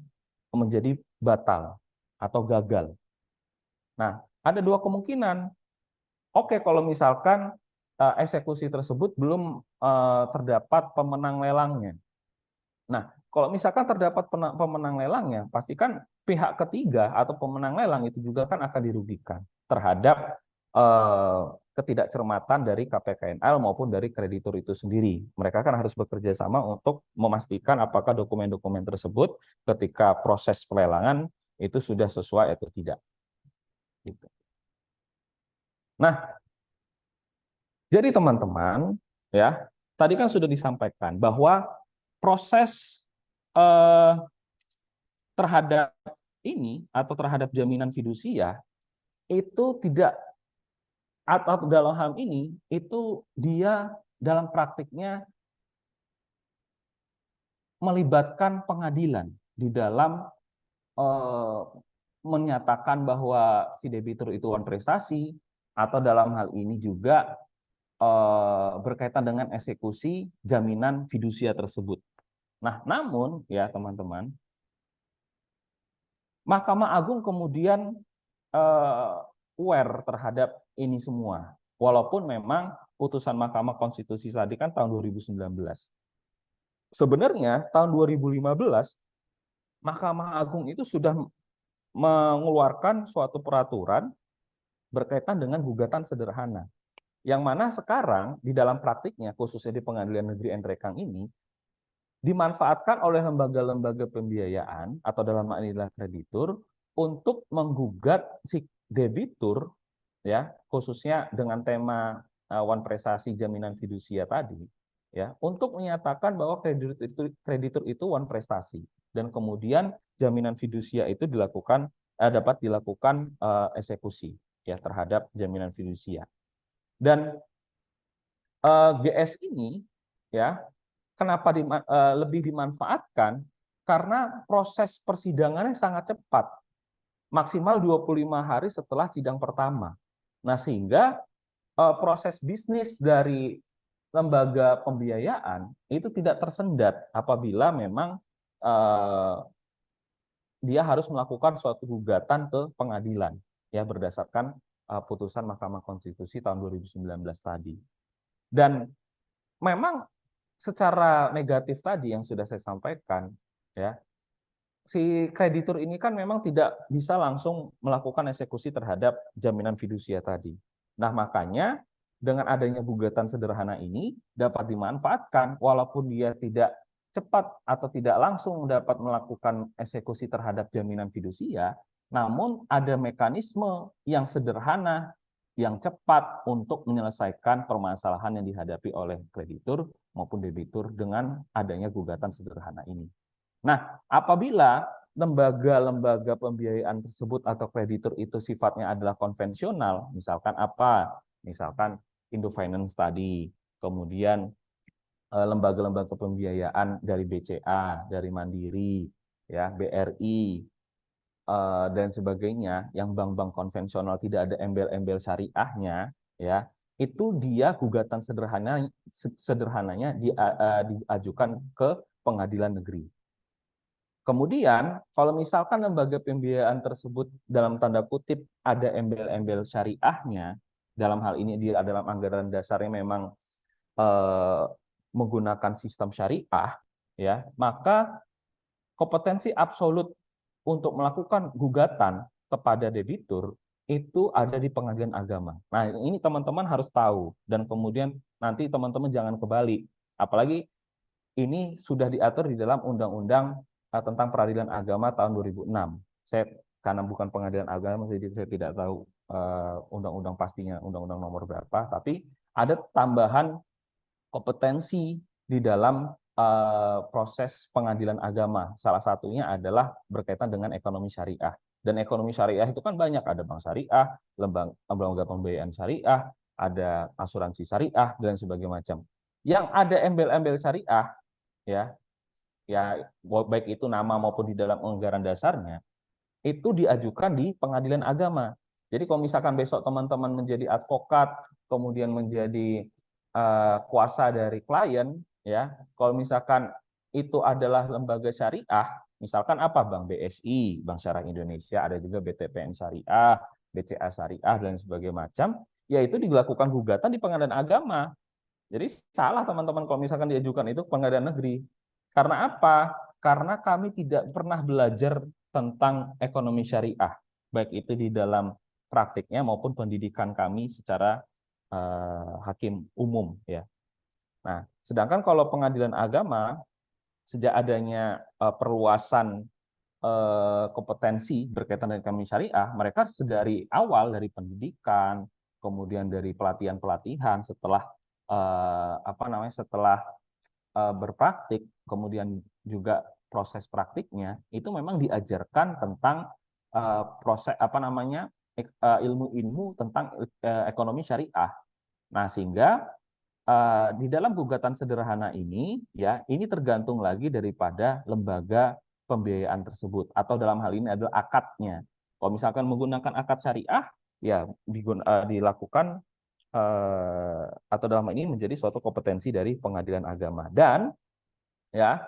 menjadi batal atau gagal. Nah, ada dua kemungkinan. Oke, kalau misalkan eksekusi tersebut belum terdapat pemenang lelangnya. Nah, kalau misalkan terdapat pemenang lelangnya, pastikan pihak ketiga atau pemenang lelang itu juga kan akan dirugikan terhadap ketidakcermatan dari KPKNL maupun dari kreditur itu sendiri. Mereka kan harus bekerja sama untuk memastikan apakah dokumen-dokumen tersebut ketika proses pelelangan itu sudah sesuai atau tidak. Gitu. Nah, jadi teman-teman, ya, tadi kan sudah disampaikan bahwa proses terhadap ini atau terhadap jaminan fidusia itu tidak, atau dalam hal ini itu dia dalam praktiknya melibatkan pengadilan di dalam menyatakan bahwa si debitur itu wan prestasi, atau dalam hal ini juga berkaitan dengan eksekusi jaminan fidusia tersebut. Nah, namun ya teman-teman, Mahkamah Agung kemudian aware terhadap ini semua, walaupun memang putusan Mahkamah Konstitusi tadi kan tahun 2019. Sebenarnya tahun 2015 Mahkamah Agung itu sudah mengeluarkan suatu peraturan berkaitan dengan gugatan sederhana. Yang mana sekarang di dalam praktiknya, khususnya di Pengadilan Negeri Endrekang ini, dimanfaatkan oleh lembaga-lembaga pembiayaan atau dalam hal ini adalah kreditur untuk menggugat si debitur, ya, khususnya dengan tema wan prestasi jaminan fidusia tadi, ya, untuk menyatakan bahwa kreditur itu wan prestasi, dan kemudian jaminan fidusia itu dapat dilakukan eksekusi, ya, terhadap jaminan fidusia. Dan GS ini, ya, kenapa lebih dimanfaatkan? Karena proses persidangannya sangat cepat, maksimal 25 hari setelah sidang pertama. Nah, sehingga proses bisnis dari lembaga pembiayaan itu tidak tersendat apabila memang dia harus melakukan suatu gugatan ke pengadilan, ya, berdasarkan putusan Mahkamah Konstitusi tahun 2019 tadi. Dan memang secara negatif tadi yang sudah saya sampaikan, ya, si kreditur ini kan memang tidak bisa langsung melakukan eksekusi terhadap jaminan fidusia tadi. Nah, makanya dengan adanya gugatan sederhana ini dapat dimanfaatkan walaupun dia tidak cepat atau tidak langsung dapat melakukan eksekusi terhadap jaminan fidusia, namun ada mekanisme yang sederhana, yang cepat untuk menyelesaikan permasalahan yang dihadapi oleh kreditur maupun debitur dengan adanya gugatan sederhana ini. Nah, apabila lembaga-lembaga pembiayaan tersebut atau kreditur itu sifatnya adalah konvensional, misalkan apa? Misalkan Indofinance tadi, kemudian lembaga-lembaga pembiayaan dari BCA, dari Mandiri, ya, BRI, dan sebagainya, yang bank-bank konvensional tidak ada embel-embel syariahnya, ya, itu dia gugatan sederhananya diajukan ke pengadilan negeri. Kemudian, kalau misalkan lembaga pembiayaan tersebut dalam tanda kutip ada embel-embel syariahnya, dalam hal ini dia dalam anggaran dasarnya memang menggunakan sistem syariah, ya, maka kompetensi absolut untuk melakukan gugatan kepada debitur itu ada di pengadilan agama. Nah, ini teman-teman harus tahu, dan kemudian nanti teman-teman jangan kebalik. Apalagi ini sudah diatur di dalam Undang-Undang tentang Peradilan Agama tahun 2006. Saya karena bukan pengadilan agama, jadi saya tidak tahu undang-undang pastinya, undang-undang nomor berapa, tapi ada tambahan kompetensi di dalam proses pengadilan agama. Salah satunya adalah berkaitan dengan ekonomi syariah. Dan ekonomi syariah itu kan banyak, ada bank syariah, lembaga pembiayaan syariah, ada asuransi syariah, dan sebagainya macam. Yang ada embel-embel syariah, ya, ya, baik itu nama maupun di dalam anggaran dasarnya, itu diajukan di pengadilan agama. Jadi kalau misalkan besok teman-teman menjadi advokat, kemudian menjadi kuasa dari klien, ya, kalau misalkan itu adalah lembaga syariah, misalkan apa, Bank BSI, Bank Syariah Indonesia, ada juga BTPN Syariah, BCA Syariah, dan sebagainya macam, ya itu dilakukan gugatan di pengadilan agama. Jadi salah teman-teman kalau misalkan diajukan itu ke pengadilan negeri. Karena apa? Karena kami tidak pernah belajar tentang ekonomi syariah, baik itu di dalam praktiknya maupun pendidikan kami secara hakim umum, ya. Nah, sedangkan kalau pengadilan agama sejak adanya perluasan kompetensi berkaitan dengan ekonomi syariah, mereka sedari awal dari pendidikan, kemudian dari pelatihan-pelatihan, setelah setelah berpraktik, kemudian juga proses praktiknya itu memang diajarkan tentang proses ilmu-ilmu tentang ekonomi syariah. Nah, sehingga di dalam gugatan sederhana ini, ya, ini tergantung lagi daripada lembaga pembiayaan tersebut, atau dalam hal ini adalah akadnya. Kalau misalkan menggunakan akad syariah, ya dilakukan atau dalam hal ini menjadi suatu kompetensi dari pengadilan agama. Dan, ya,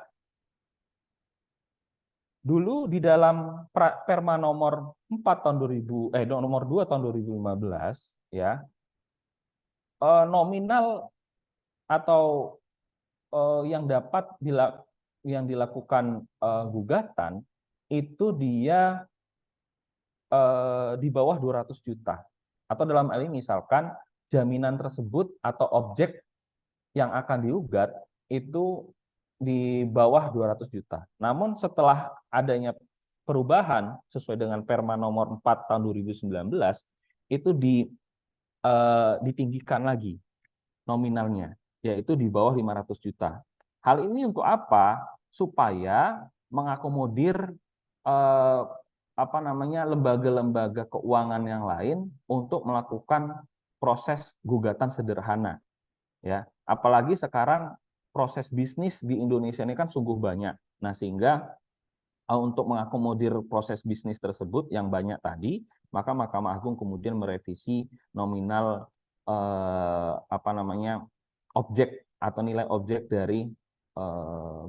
dulu di dalam Perma nomor 4 tahun 2000 nomor 2 tahun 2015, ya, nominal atau yang dilakukan gugatan itu dia di bawah 200 juta. Atau dalam hal ini misalkan jaminan tersebut atau objek yang akan digugat itu di bawah 200 juta. Namun setelah adanya perubahan sesuai dengan Perma nomor 4 tahun 2019 itu ditinggikan lagi nominalnya, yaitu di bawah 500 juta. Hal ini untuk apa? Supaya mengakomodir eh, lembaga-lembaga keuangan yang lain untuk melakukan proses gugatan sederhana, ya. Apalagi sekarang proses bisnis di Indonesia ini kan sungguh banyak. Nah, sehingga untuk mengakomodir proses bisnis tersebut yang banyak tadi, maka Mahkamah Agung kemudian merevisi nominal objek atau nilai objek dari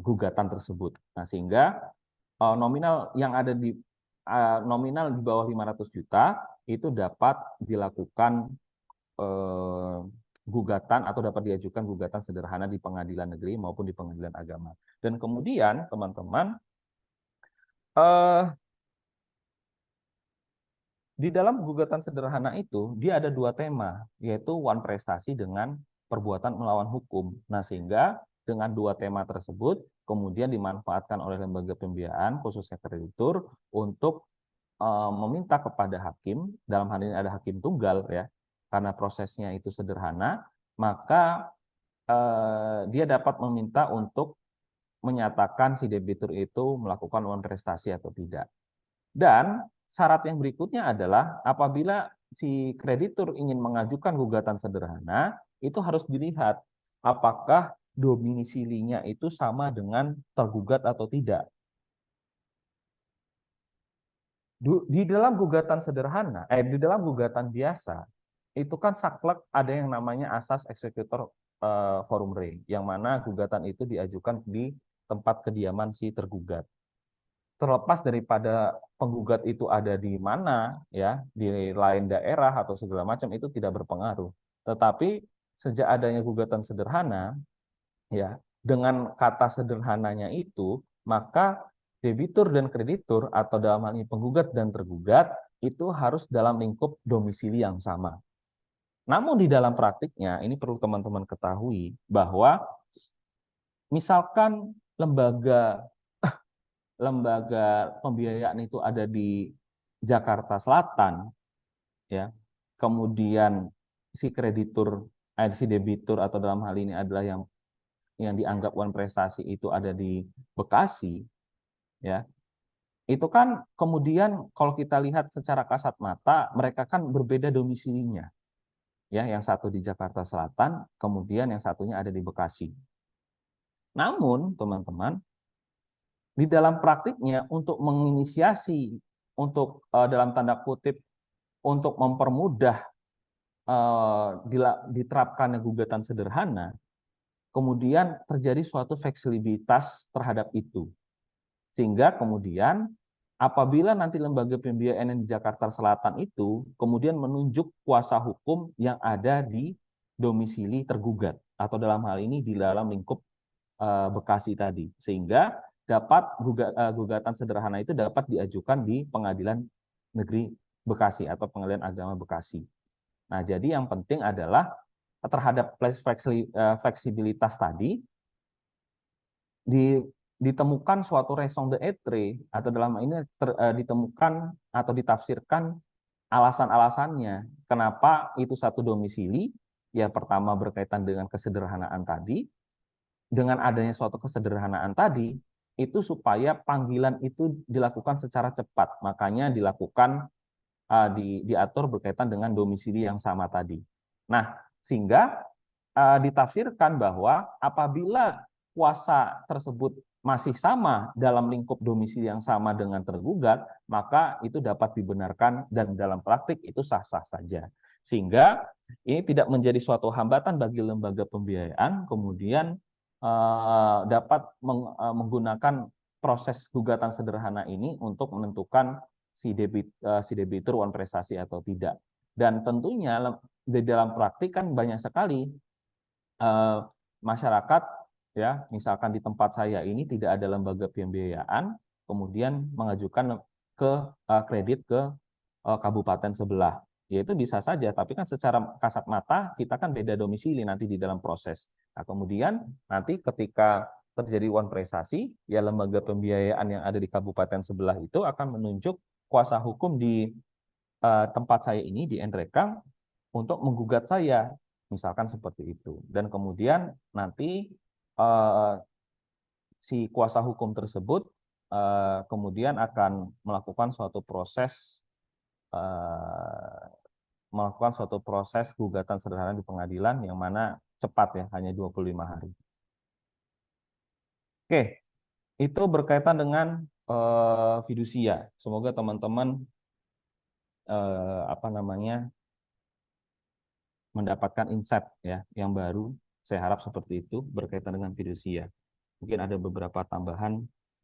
gugatan tersebut. Nah, sehingga nominal di bawah 500 juta itu dapat dilakukan gugatan atau dapat diajukan gugatan sederhana di pengadilan negeri maupun di pengadilan agama. Dan kemudian teman-teman di dalam gugatan sederhana itu dia ada dua tema, yaitu wan prestasi dengan perbuatan melawan hukum. Nah, sehingga dengan dua tema tersebut kemudian dimanfaatkan oleh lembaga pembiayaan khususnya kreditur untuk meminta kepada hakim, dalam hal ini ada hakim tunggal ya, karena prosesnya itu sederhana, maka dia dapat meminta untuk menyatakan si debitur itu melakukan wan prestasi atau tidak. Dan syarat yang berikutnya adalah apabila si kreditur ingin mengajukan gugatan sederhana, itu harus dilihat apakah domisilinya itu sama dengan tergugat atau tidak. Di dalam gugatan sederhana, di dalam gugatan biasa, itu kan saklek ada yang namanya asas eksekutor forum rei, yang mana gugatan itu diajukan di tempat kediaman si tergugat. Terlepas daripada penggugat itu ada di mana, ya, di lain daerah atau segala macam, itu tidak berpengaruh. Tetapi sejak adanya gugatan sederhana, ya, dengan kata sederhananya itu, maka debitur dan kreditur atau dalam hal ini penggugat dan tergugat itu harus dalam lingkup domisili yang sama. Namun di dalam praktiknya ini perlu teman-teman ketahui bahwa misalkan lembaga pembiayaan itu ada di Jakarta Selatan, ya, kemudian si debitur atau dalam hal ini adalah yang dianggap wan prestasi itu ada di Bekasi, ya, itu kan kemudian kalau kita lihat secara kasat mata mereka kan berbeda domisilinya, ya, yang satu di Jakarta Selatan, kemudian yang satunya ada di Bekasi. Namun teman-teman, di dalam praktiknya untuk menginisiasi, untuk dalam tanda kutip untuk mempermudah diterapkannya gugatan sederhana, kemudian terjadi suatu fleksibilitas terhadap itu. Sehingga kemudian apabila nanti lembaga pembiayaan yang di Jakarta Selatan itu kemudian menunjuk kuasa hukum yang ada di domisili tergugat, atau dalam hal ini di dalam lingkup Bekasi tadi, sehingga gugatan sederhana itu dapat diajukan di Pengadilan Negeri Bekasi atau Pengadilan Agama Bekasi. Nah, jadi yang penting adalah terhadap fleksibilitas tadi ditemukan suatu raison d'être, atau dalam ini ditemukan atau ditafsirkan alasan-alasannya kenapa itu satu domisili. Ya, pertama berkaitan dengan kesederhanaan tadi. Dengan adanya suatu kesederhanaan tadi, itu supaya panggilan itu dilakukan secara cepat. Makanya diatur berkaitan dengan domisili yang sama tadi. Nah, sehingga ditafsirkan bahwa apabila kuasa tersebut masih sama dalam lingkup domisili yang sama dengan tergugat, maka itu dapat dibenarkan dan dalam praktik itu sah-sah saja. Sehingga ini tidak menjadi suatu hambatan bagi lembaga pembiayaan kemudian dapat menggunakan proses gugatan sederhana ini untuk menentukan si debitur wan prestasi atau tidak. Dan tentunya di dalam praktik kan banyak sekali eh, masyarakat, ya, misalkan di tempat saya ini tidak ada lembaga pembiayaan, kemudian mengajukan ke kredit ke kabupaten sebelah. Ya itu bisa saja, tapi kan secara kasat mata kita kan beda domisili nanti di dalam proses. Nah, kemudian nanti ketika terjadi wan prestasi, ya lembaga pembiayaan yang ada di kabupaten sebelah itu akan menunjuk kuasa hukum di tempat saya ini di Nrekang untuk menggugat saya, misalkan seperti itu. Dan kemudian nanti eh, si kuasa hukum tersebut kemudian akan eh, melakukan suatu proses gugatan sederhana di pengadilan yang mana cepat ya, hanya 25 hari. Oke, itu berkaitan dengan fidusia. Semoga teman-teman apa namanya mendapatkan insight ya yang baru. Saya harap seperti itu berkaitan dengan fidusia. Mungkin ada beberapa tambahan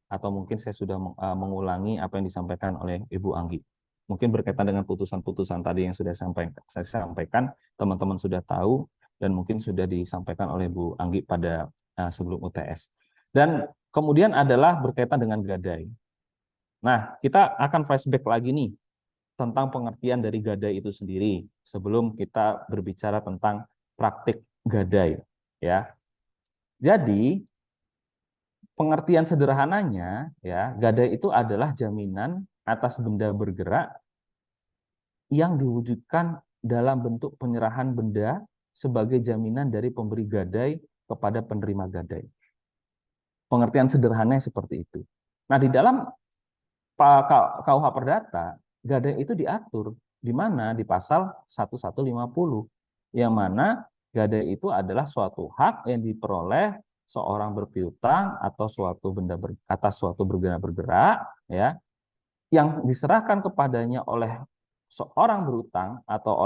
atau mungkin saya sudah mengulangi apa yang disampaikan oleh Ibu Anggi. Mungkin berkaitan dengan putusan-putusan tadi yang sudah saya sampaikan, teman-teman sudah tahu dan mungkin sudah disampaikan oleh Bu Anggi pada sebelum UTS. Dan kemudian adalah berkaitan dengan gadai. Nah, kita akan flashback lagi nih tentang pengertian dari gadai itu sendiri sebelum kita berbicara tentang praktik gadai, ya. Jadi pengertian sederhananya, ya, gadai itu adalah jaminan atas benda bergerak yang diwujudkan dalam bentuk penyerahan benda sebagai jaminan dari pemberi gadai kepada penerima gadai. Pengertian sederhananya seperti itu. Nah, di dalam KUH Perdata, gadai itu diatur di mana di pasal 1150, yang mana gadai itu adalah suatu hak yang diperoleh seorang berpiutang atau suatu benda atas suatu benda bergerak, ya, yang diserahkan kepadanya oleh seorang berutang atau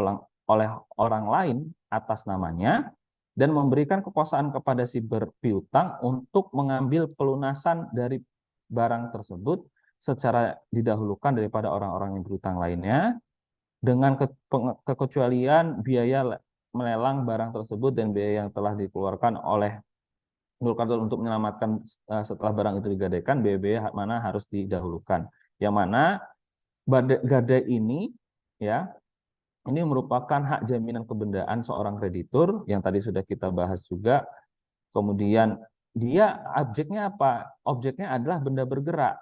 oleh orang lain atas namanya dan memberikan kekuasaan kepada si berpiutang untuk mengambil pelunasan dari barang tersebut secara didahulukan daripada orang-orang yang berutang lainnya dengan kekecualian biaya melelang barang tersebut dan biaya yang telah dikeluarkan oleh untuk menyelamatkan setelah barang itu digadaikan, biaya-biaya mana harus didahulukan. Yang mana gadai ini, ya, ini merupakan hak jaminan kebendaan seorang kreditur yang tadi sudah kita bahas juga. Kemudian dia objeknya apa? Objeknya adalah benda bergerak.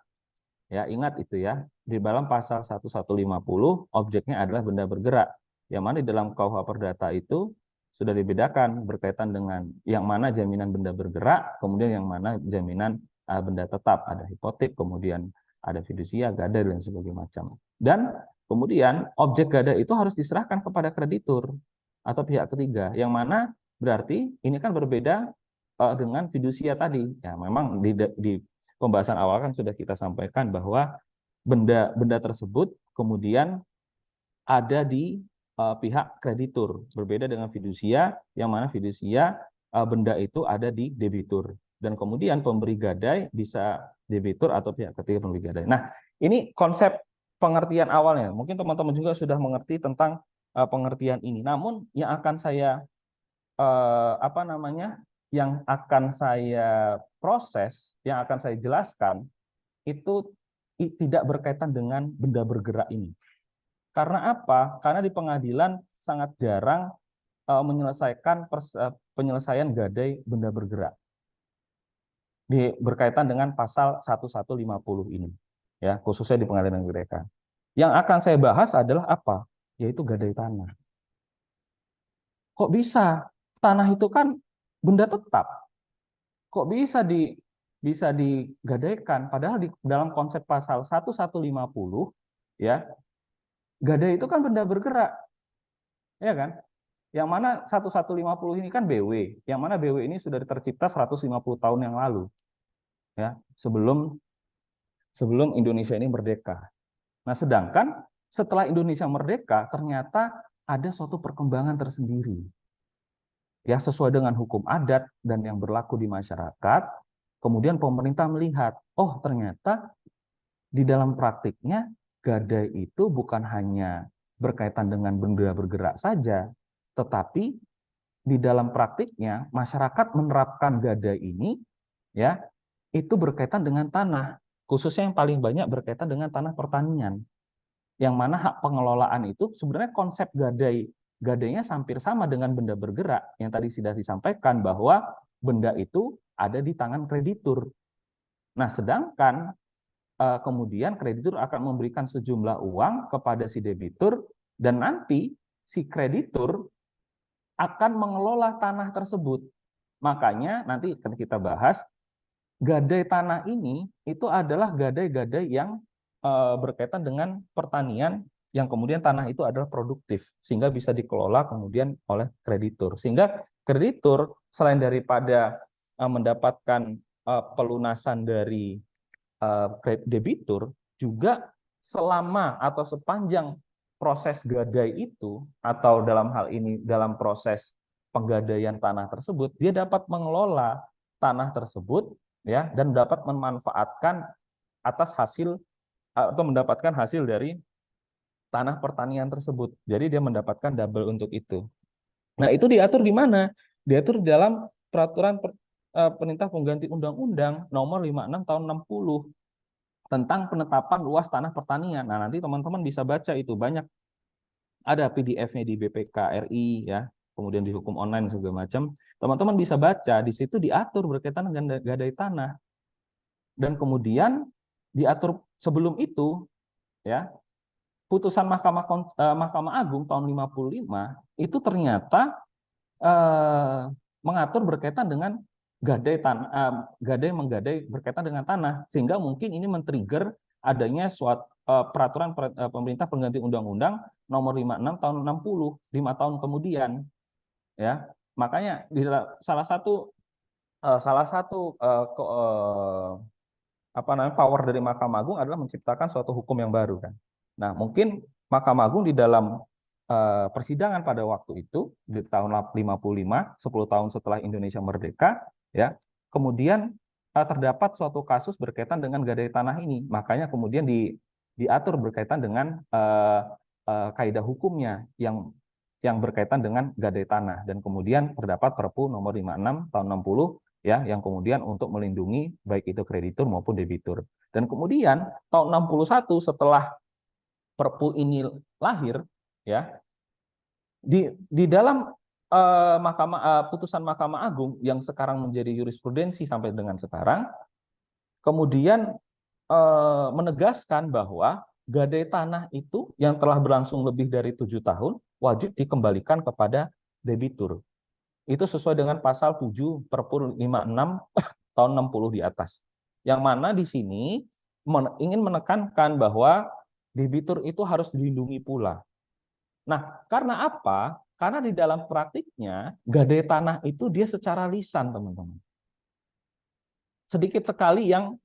Ya, ingat itu ya. Di dalam pasal 1150 objeknya adalah benda bergerak. Yang mana di dalam KUH Perdata itu sudah dibedakan berkaitan dengan yang mana jaminan benda bergerak, kemudian yang mana jaminan benda tetap. Ada hipotek, kemudian ada fidusia, gadai, dan sebagainya macam. Dan kemudian objek gadai itu harus diserahkan kepada kreditur atau pihak ketiga, yang mana berarti ini kan berbeda dengan fidusia tadi. Ya, memang di pembahasan awal kan sudah kita sampaikan bahwa benda-benda tersebut kemudian ada di pihak kreditur, berbeda dengan fidusia, yang mana fidusia benda itu ada di debitur. Dan kemudian pemberi gadai bisa debitur atau pihak ketiga pemberi gadai. Nah, ini konsep pengertian awalnya. Mungkin teman-teman juga sudah mengerti tentang pengertian ini. Namun yang akan saya apa namanya, yang akan saya proses, yang akan saya jelaskan itu tidak berkaitan dengan benda bergerak ini. Karena apa? Karena di pengadilan sangat jarang menyelesaikan penyelesaian gadai benda bergerak berkaitan dengan pasal 1150 ini, ya, khususnya di pengadilan mereka. Yang akan saya bahas adalah apa? Yaitu gadai tanah. Kok bisa? Tanah itu kan benda tetap. Kok bisa digadaikan? Padahal di dalam konsep pasal 1150, ya, gadai itu kan benda bergerak, ya kan? Yang mana 1150 ini kan BW, yang mana BW ini sudah tercipta 150 tahun yang lalu, ya, sebelum Indonesia ini merdeka. Nah, sedangkan setelah Indonesia merdeka ternyata ada suatu perkembangan tersendiri, ya, sesuai dengan hukum adat dan yang berlaku di masyarakat. Kemudian pemerintah melihat, oh ternyata di dalam praktiknya gadai itu bukan hanya berkaitan dengan benda bergerak saja, Tetapi di dalam praktiknya masyarakat menerapkan gadai ini ya itu berkaitan dengan tanah, khususnya yang paling banyak berkaitan dengan tanah pertanian. Yang mana hak pengelolaan itu sebenarnya konsep gadainya hampir sama dengan benda bergerak yang tadi sudah disampaikan bahwa benda itu ada di tangan kreditur. Nah, sedangkan kemudian kreditur akan memberikan sejumlah uang kepada si debitur dan nanti si kreditur akan mengelola tanah tersebut. Makanya nanti akan kita bahas gadai tanah ini itu adalah gadai-gadai yang berkaitan dengan pertanian yang kemudian tanah itu adalah produktif sehingga bisa dikelola kemudian oleh kreditur. Sehingga kreditur selain daripada mendapatkan pelunasan dari debitur juga selama atau sepanjang proses gadai itu atau dalam hal ini dalam proses penggadaian tanah tersebut dia dapat mengelola tanah tersebut ya dan dapat memanfaatkan atas hasil atau mendapatkan hasil dari tanah pertanian tersebut. Jadi dia mendapatkan double untuk itu. Nah, itu diatur di mana? Diatur di dalam peraturan perintah pengganti undang-undang nomor 56 tahun 60 tentang penetapan luas tanah pertanian. Nah, nanti teman-teman bisa baca itu banyak ada PDF-nya di BPK RI ya, kemudian di hukum online segala macam. Teman-teman bisa baca di situ diatur berkaitan dengan gadai tanah. Dan kemudian diatur sebelum itu ya, putusan Mahkamah Agung tahun 55 itu ternyata mengatur berkaitan dengan gadai menggadai berkaitan dengan tanah sehingga mungkin ini men-trigger adanya suatu peraturan pemerintah pengganti undang-undang nomor 56 tahun 60 5 tahun kemudian ya. Makanya di salah satu apa namanya power dari Mahkamah Agung adalah menciptakan suatu hukum yang baru kan. Nah, mungkin Mahkamah Agung di dalam persidangan pada waktu itu di tahun 55, 10 tahun setelah Indonesia merdeka, ya, kemudian terdapat suatu kasus berkaitan dengan gadai tanah ini. Makanya kemudian diatur berkaitan dengan kaidah hukumnya yang berkaitan dengan gadai tanah dan kemudian terdapat Perpu nomor 56 tahun 60 ya yang kemudian untuk melindungi baik itu kreditur maupun debitur. Dan kemudian tahun 61 setelah Perpu ini lahir ya di dalam putusan Mahkamah Agung yang sekarang menjadi jurisprudensi sampai dengan sekarang kemudian menegaskan bahwa gadai tanah itu yang telah berlangsung lebih dari 7 tahun wajib dikembalikan kepada debitur. Itu sesuai dengan pasal 7 Perpul 56 tahun 60 di atas. Yang mana di sini ingin menekankan bahwa debitur itu harus dilindungi pula. Nah, karena apa? Karena di dalam praktiknya gadai tanah itu dia secara lisan, teman-teman. Sedikit sekali yang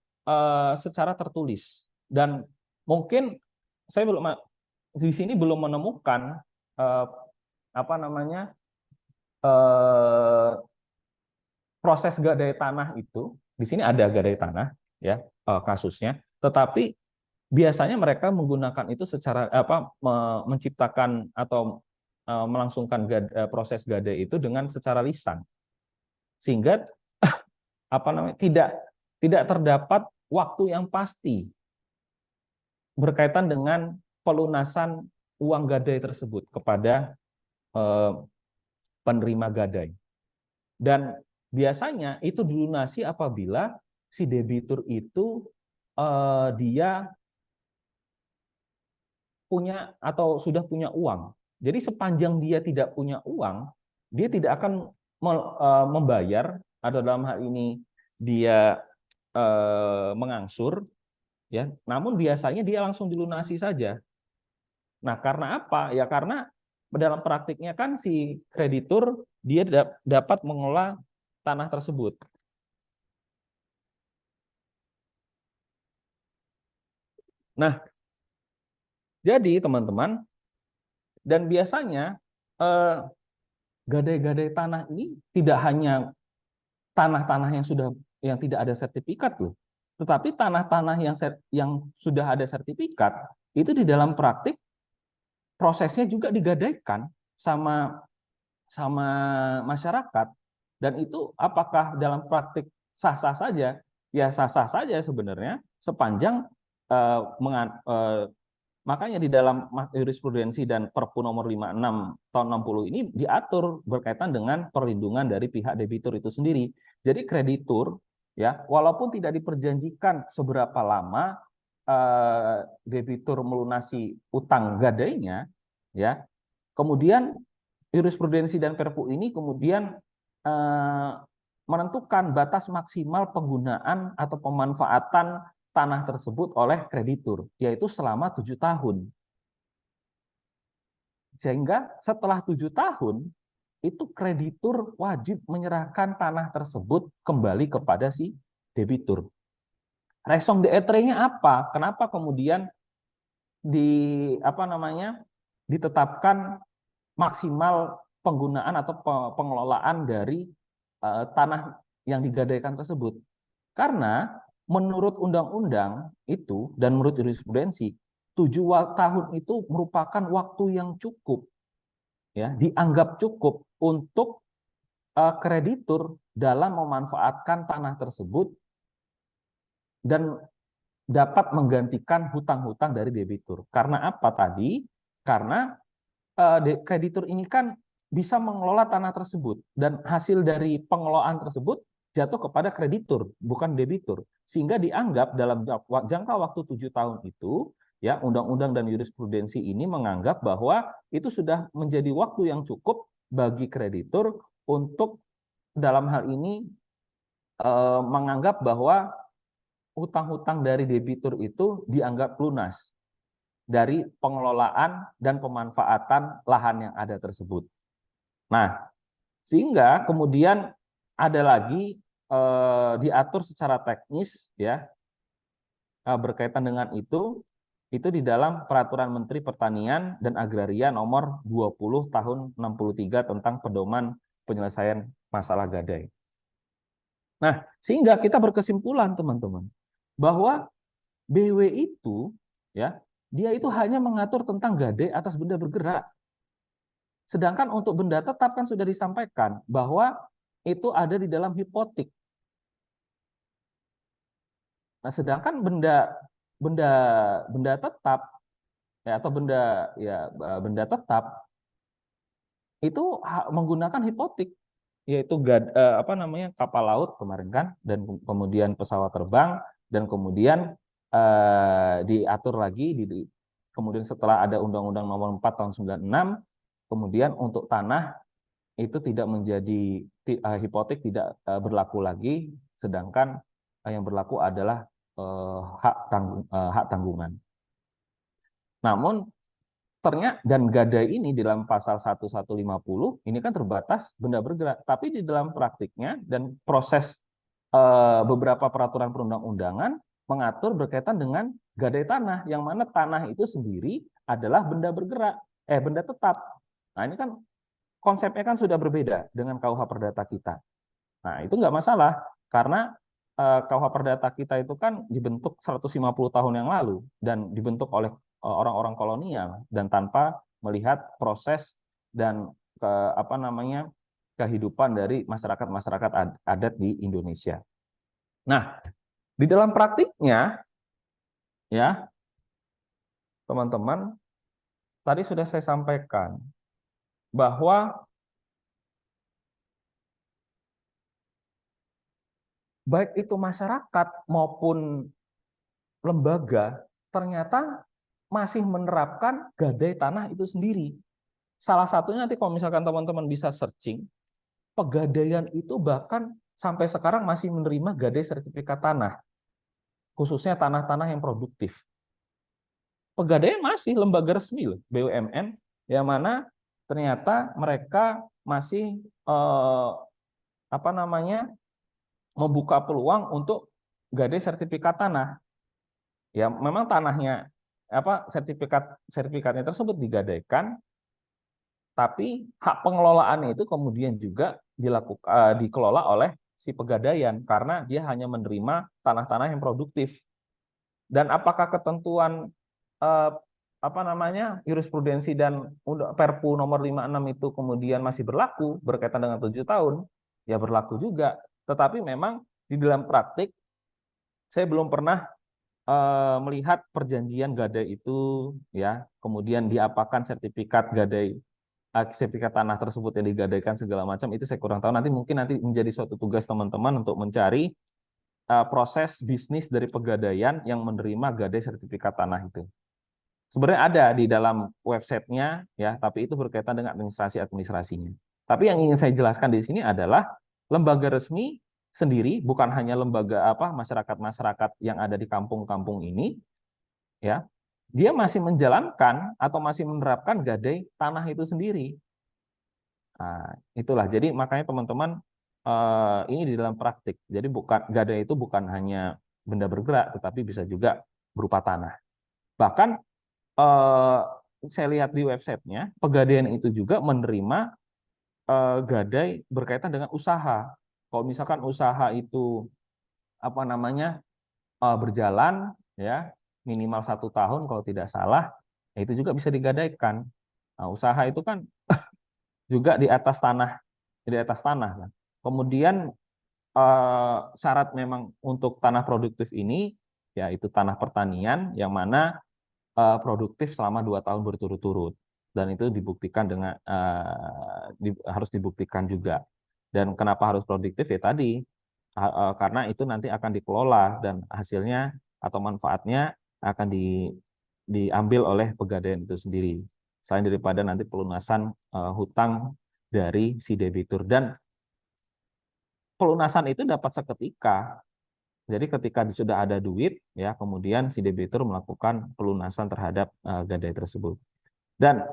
secara tertulis. Dan mungkin saya belum di sini belum menemukan apa namanya proses gadai tanah itu. Di sini ada gadai tanah ya kasusnya, tetapi biasanya mereka menggunakan itu secara apa menciptakan atau melangsungkan proses gadai itu dengan secara lisan sehingga apa namanya tidak terdapat waktu yang pasti berkaitan dengan pelunasan uang gadai tersebut kepada penerima gadai. Dan biasanya itu dilunasi apabila si debitur itu dia punya atau sudah punya uang. Jadi sepanjang dia tidak punya uang, dia tidak akan membayar atau dalam hal ini dia mengangsur ya. Namun biasanya dia langsung dilunasi saja. Nah, karena apa? Ya karena dalam praktiknya kan si kreditur dia dapat mengelola tanah tersebut. Nah, jadi teman-teman, dan biasanya gadai-gadai tanah ini tidak hanya tanah-tanah yang tidak ada sertifikat loh, tetapi tanah-tanah yang sudah ada sertifikat itu di dalam praktik prosesnya juga digadaikan sama sama masyarakat, dan itu apakah dalam praktik sah-sah saja? Ya sah-sah saja sebenarnya sepanjang makanya di dalam jurisprudensi dan Perpu nomor 56 tahun 60 ini diatur berkaitan dengan perlindungan dari pihak debitur itu sendiri. Jadi kreditur ya, walaupun tidak diperjanjikan seberapa lama debitur melunasi utang gadainya ya, kemudian jurisprudensi dan Perpu ini kemudian eh, menentukan batas maksimal penggunaan atau pemanfaatan tanah tersebut oleh kreditur, yaitu selama 7 tahun. Sehingga setelah 7 tahun, itu kreditur wajib menyerahkan tanah tersebut kembali kepada si debitur. Raison d'être-nya apa? Kenapa kemudian ditetapkan maksimal penggunaan atau pengelolaan dari tanah yang digadaikan tersebut? Karena menurut undang-undang itu dan menurut jurisprudensi, 7 tahun itu merupakan waktu yang cukup, ya, dianggap cukup untuk kreditur dalam memanfaatkan tanah tersebut dan dapat menggantikan hutang-hutang dari debitur. Karena apa tadi? Karena kreditur ini kan bisa mengelola tanah tersebut dan hasil dari pengelolaan tersebut jatuh kepada kreditur, bukan debitur. Sehingga dianggap dalam jangka waktu 7 tahun itu, ya, undang-undang dan jurisprudensi ini menganggap bahwa itu sudah menjadi waktu yang cukup bagi kreditur untuk dalam hal ini menganggap bahwa hutang-hutang dari debitur itu dianggap lunas dari pengelolaan dan pemanfaatan lahan yang ada tersebut. Nah, sehingga kemudian ada lagi diatur secara teknis, ya, berkaitan dengan itu di dalam Peraturan Menteri Pertanian dan Agraria nomor 20 tahun 63 tentang pedoman penyelesaian masalah gadai. Nah, sehingga kita berkesimpulan teman-teman bahwa BW itu, ya, dia itu hanya mengatur tentang gadai atas benda bergerak. Sedangkan untuk benda tetap kan sudah disampaikan bahwa itu ada di dalam hipotek. Nah, sedangkan benda benda benda tetap, ya, atau benda tetap itu menggunakan hipotek, yaitu kapal laut kemarin kan, dan kemudian pesawat terbang, dan kemudian diatur lagi kemudian setelah ada Undang-Undang Nomor 4 tahun 96, kemudian untuk tanah itu tidak menjadi hipotek, tidak berlaku lagi, sedangkan yang berlaku adalah hak tanggungan. Namun ternyata dan gadai ini dalam pasal 1150 ini kan terbatas benda bergerak, tapi di dalam praktiknya dan proses beberapa peraturan perundang-undangan mengatur berkaitan dengan gadai tanah, yang mana tanah itu sendiri adalah benda bergerak, benda tetap. Nah, ini kan konsepnya kan sudah berbeda dengan KUH Perdata kita. Nah, itu nggak masalah, karena KUH Perdata kita itu kan dibentuk 150 tahun yang lalu dan dibentuk oleh orang-orang kolonial dan tanpa melihat proses dan kehidupan dari masyarakat-masyarakat adat di Indonesia. Nah, di dalam praktiknya, ya, teman-teman, tadi sudah saya sampaikan bahwa baik itu masyarakat maupun lembaga ternyata masih menerapkan gadai tanah itu sendiri. Salah satunya nanti kalau misalkan teman-teman bisa searching, pegadaian itu bahkan sampai sekarang masih menerima gadai sertifikat tanah, khususnya tanah-tanah yang produktif. Pegadaian masih lembaga resmi loh, BUMN, yang mana ternyata mereka masih membuka peluang untuk gadai sertifikat tanah. Ya, memang tanahnya sertifikatnya tersebut digadaikan, tapi hak pengelolaannya itu kemudian juga dikelola oleh si pegadaian karena dia hanya menerima tanah-tanah yang produktif. Dan apakah ketentuan apa namanya jurisprudensi dan Perpu nomor 56 itu kemudian masih berlaku berkaitan dengan 7 tahun, ya berlaku juga. Tetapi memang di dalam praktik saya belum pernah melihat perjanjian gadai itu, ya kemudian diapakan sertifikat gadai, sertifikat tanah tersebut yang digadaikan segala macam, itu saya kurang tahu. Nanti menjadi suatu tugas teman-teman untuk mencari proses bisnis dari pegadaian yang menerima gadai sertifikat tanah itu. Sebenarnya ada di dalam websitenya, ya, tapi itu berkaitan dengan administrasinya. Tapi yang ingin saya jelaskan di sini adalah lembaga resmi sendiri, bukan hanya lembaga masyarakat-masyarakat yang ada di kampung-kampung ini, ya, dia masih menjalankan atau masih menerapkan gadai tanah itu sendiri. Nah, itulah. Jadi makanya teman-teman, ini di dalam praktik. Jadi bukan gadai itu bukan hanya benda bergerak, tetapi bisa juga berupa tanah. Bahkan eh, saya lihat di websitenya, pegadaian itu juga menerima gadai berkaitan dengan usaha. Kalau misalkan usaha itu berjalan, ya minimal 1 tahun kalau tidak salah, ya itu juga bisa digadaikan. Nah, usaha itu kan juga di atas tanah kan. Kemudian syarat memang untuk tanah produktif ini, yaitu tanah pertanian yang mana produktif selama 2 tahun berturut-turut, dan itu dibuktikan harus dibuktikan juga. Dan kenapa harus produktif ya tadi, karena itu nanti akan dikelola dan hasilnya atau manfaatnya akan diambil oleh pegadaian itu sendiri, selain daripada nanti pelunasan hutang dari si debitur. Dan pelunasan itu dapat seketika. Jadi ketika sudah ada duit, ya kemudian si debitur melakukan pelunasan terhadap gadai tersebut. Dan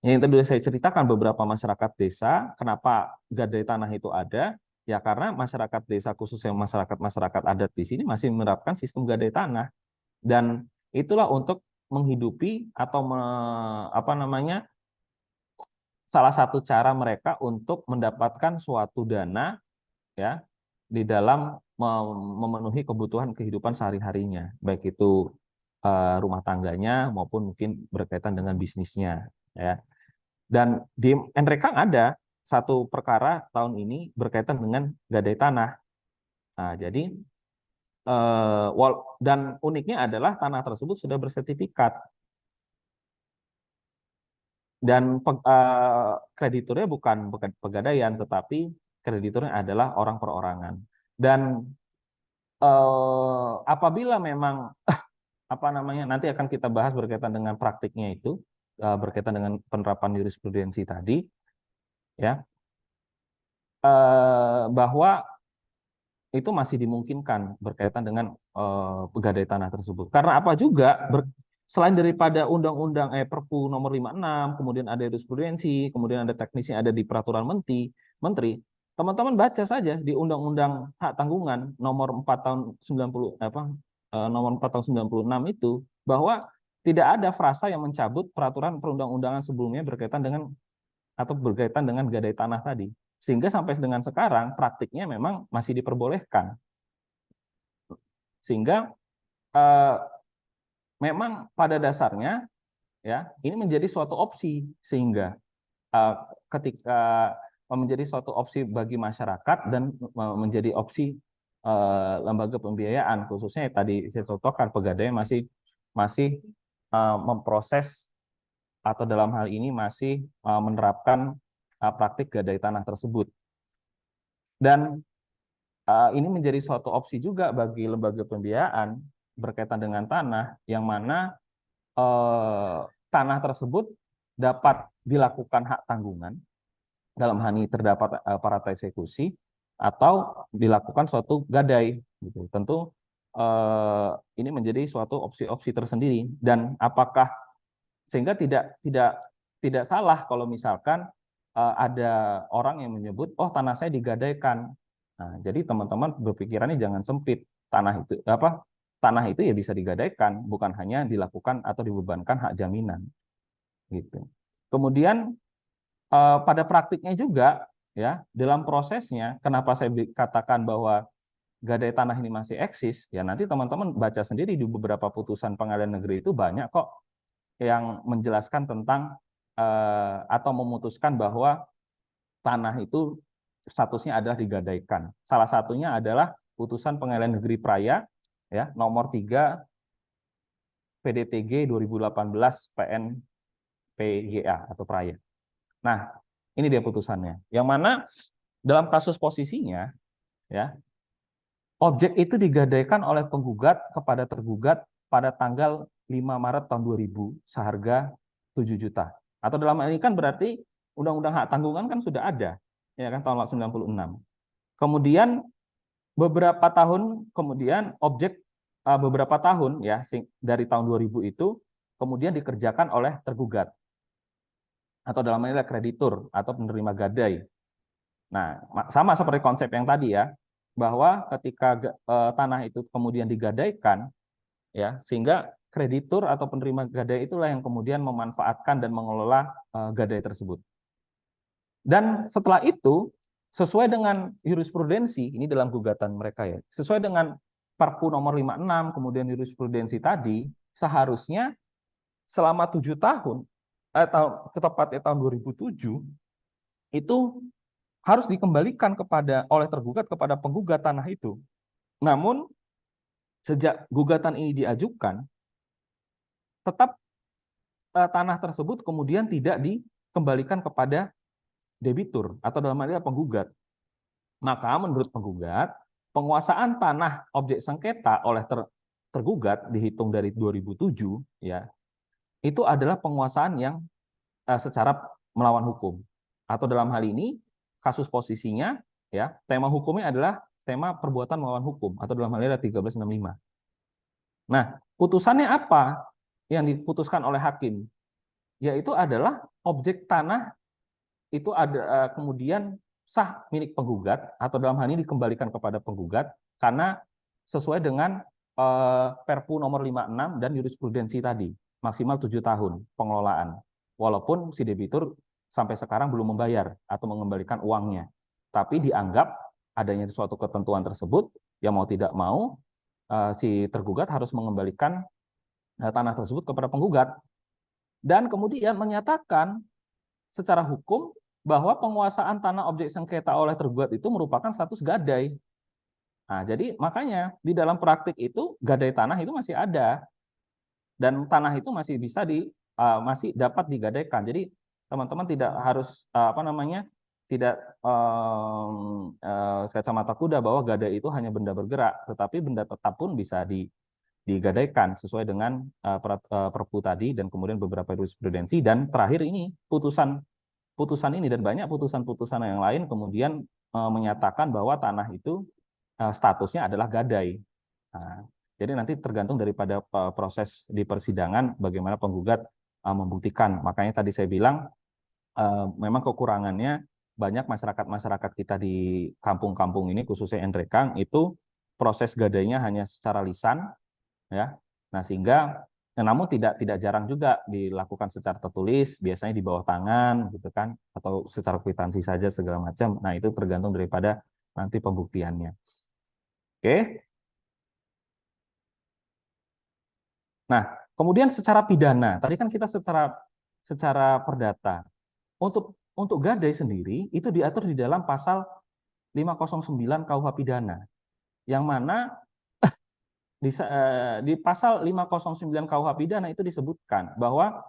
yang tadi saya ceritakan, beberapa masyarakat desa, kenapa gadai tanah itu ada? Ya karena masyarakat desa, khususnya masyarakat adat di sini, masih menerapkan sistem gadai tanah. Dan itulah untuk menghidupi atau salah satu cara mereka untuk mendapatkan suatu dana, ya, di dalam memenuhi kebutuhan kehidupan sehari-harinya, baik itu rumah tangganya maupun mungkin berkaitan dengan bisnisnya, ya. Dan di Enrekang ada satu perkara tahun ini berkaitan dengan gadai tanah. Nah, jadi dan uniknya adalah tanah tersebut sudah bersertifikat, dan krediturnya bukan pegadaian, tetapi krediturnya adalah orang perorangan. Dan apabila memang nanti akan kita bahas berkaitan dengan praktiknya itu, berkaitan dengan penerapan jurisprudensi tadi, ya, bahwa itu masih dimungkinkan berkaitan dengan pegadai tanah tersebut. Karena apa juga, selain daripada undang-undang Perpu nomor 56, kemudian ada jurisprudensi, kemudian ada teknisnya, ada di peraturan menteri, teman-teman baca saja di Undang-Undang Hak Tanggungan nomor 4 tahun 90 nomor 4 tahun 96 itu, bahwa tidak ada frasa yang mencabut peraturan perundang-undangan sebelumnya berkaitan dengan gadai tanah tadi. Sehingga sampai dengan sekarang praktiknya memang masih diperbolehkan. Sehingga eh, memang pada dasarnya, ya, ini menjadi suatu opsi, sehingga ketika menjadi suatu opsi bagi masyarakat dan menjadi opsi lembaga pembiayaan, khususnya tadi saya contohkan pegadaian masih memproses atau dalam hal ini masih menerapkan praktik gadai tanah tersebut. Dan ini menjadi suatu opsi juga bagi lembaga pembiayaan berkaitan dengan tanah, yang mana tanah tersebut dapat dilakukan hak tanggungan, dalam hal ini terdapat parata eksekusi, atau dilakukan suatu gadai, gitu. Tentu ini menjadi suatu opsi-opsi tersendiri. Dan apakah sehingga tidak salah kalau misalkan ada orang yang menyebut, oh tanah saya digadaikan. Nah, jadi teman-teman berpikirannya jangan sempit. Tanah itu ya bisa digadaikan, bukan hanya dilakukan atau dibebankan hak jaminan, gitu. Kemudian pada praktiknya juga, ya, dalam prosesnya, kenapa saya katakan bahwa gadai tanah ini masih eksis, ya nanti teman-teman baca sendiri di beberapa putusan pengadilan negeri itu banyak kok yang menjelaskan tentang atau memutuskan bahwa tanah itu statusnya adalah digadaikan. Salah satunya adalah putusan Pengadilan Negeri Praya ya nomor 3 PDTG 2018 PN PGA atau Praya. Nah, ini dia putusannya. Yang mana dalam kasus posisinya ya, objek itu digadaikan oleh penggugat kepada tergugat pada tanggal 5 Maret tahun 2000 seharga 7 juta. Atau dalam hal ini kan berarti Undang-Undang Hak Tanggungan kan sudah ada, ya kan tahun 96. Kemudian beberapa tahun kemudian objek beberapa tahun ya dari tahun 2000 itu kemudian dikerjakan oleh tergugat atau dalam hal ini kreditur atau penerima gadai. Nah, sama seperti konsep yang tadi ya, bahwa ketika tanah itu kemudian digadaikan ya, sehingga kreditur atau penerima gadai itulah yang kemudian memanfaatkan dan mengelola gadai tersebut. Dan setelah itu sesuai dengan jurisprudensi ini dalam gugatan mereka ya, sesuai dengan Perpu nomor 56 kemudian jurisprudensi tadi, seharusnya selama 7 tahun tepatnya tahun 2007 itu harus dikembalikan oleh tergugat kepada penggugat tanah itu. Namun sejak gugatan ini diajukan, tetap tanah tersebut kemudian tidak dikembalikan kepada debitur atau dalam hal ini penggugat. Maka menurut penggugat, penguasaan tanah objek sengketa oleh tergugat dihitung dari 2007 ya, itu adalah penguasaan yang secara melawan hukum. Atau dalam hal ini kasus posisinya ya, tema hukumnya adalah tema perbuatan melawan hukum atau dalam hal ini adalah 1365. Nah, putusannya apa yang diputuskan oleh hakim? Yaitu adalah objek tanah itu ada kemudian sah milik penggugat atau dalam hal ini dikembalikan kepada penggugat karena sesuai dengan Perpu nomor 56 dan jurisprudensi tadi, maksimal 7 tahun pengelolaan. Walaupun si debitur sampai sekarang belum membayar atau mengembalikan uangnya. Tapi dianggap adanya suatu ketentuan tersebut, yang mau tidak mau si tergugat harus mengembalikan tanah tersebut kepada penggugat. Dan kemudian menyatakan secara hukum bahwa penguasaan tanah objek sengketa oleh tergugat itu merupakan status gadai. Nah, jadi makanya di dalam praktik itu gadai tanah itu masih ada dan tanah itu masih bisa masih dapat digadaikan. Jadi teman-teman tidak harus tidak kacamata kuda bahwa gadai itu hanya benda bergerak, tetapi benda tetap pun bisa digadaikan sesuai dengan Perpu tadi dan kemudian beberapa jurisprudensi dan terakhir ini putusan ini dan banyak putusan-putusan yang lain kemudian menyatakan bahwa tanah itu statusnya adalah gadai. Nah, jadi nanti tergantung daripada proses di persidangan bagaimana penggugat membuktikan. Makanya tadi saya bilang memang kekurangannya banyak masyarakat-masyarakat kita di kampung-kampung ini khususnya Endrekang itu proses gadainya hanya secara lisan ya. Nah, sehingga namun tidak jarang juga dilakukan secara tertulis, biasanya di bawah tangan gitu kan atau secara kwitansi saja segala macam. Nah, itu tergantung daripada nanti pembuktiannya. Oke. Nah, kemudian secara pidana, tadi kan kita secara perdata. Untuk gadai sendiri itu diatur di dalam pasal 509 KUH pidana. Yang mana di pasal 509 KUH pidana itu disebutkan bahwa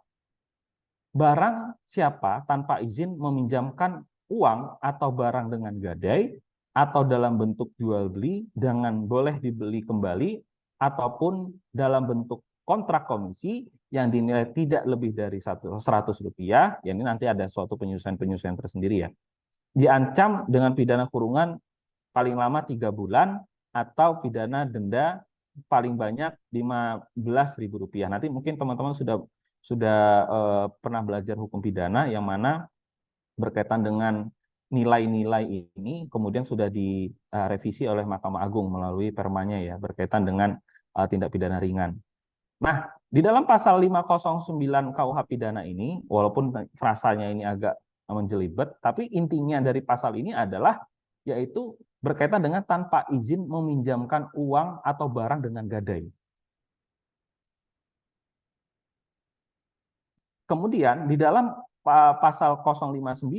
barang siapa tanpa izin meminjamkan uang atau barang dengan gadai atau dalam bentuk jual beli dengan boleh dibeli kembali ataupun dalam bentuk kontrak komisi yang dinilai tidak lebih dari Rp100, ya ini nanti ada suatu penyesuaian tersendiri ya, diancam dengan pidana kurungan paling lama 3 bulan atau pidana denda paling banyak Rp15.000. Nanti mungkin teman-teman sudah pernah belajar hukum pidana yang mana berkaitan dengan nilai-nilai ini kemudian sudah direvisi oleh Mahkamah Agung melalui permanya ya berkaitan dengan tindak pidana ringan. Nah, di dalam pasal 509 KUH pidana ini walaupun frasanya ini agak menjelibet, tapi intinya dari pasal ini adalah yaitu berkaitan dengan tanpa izin meminjamkan uang atau barang dengan gadai. kemudian di dalam pasal 059,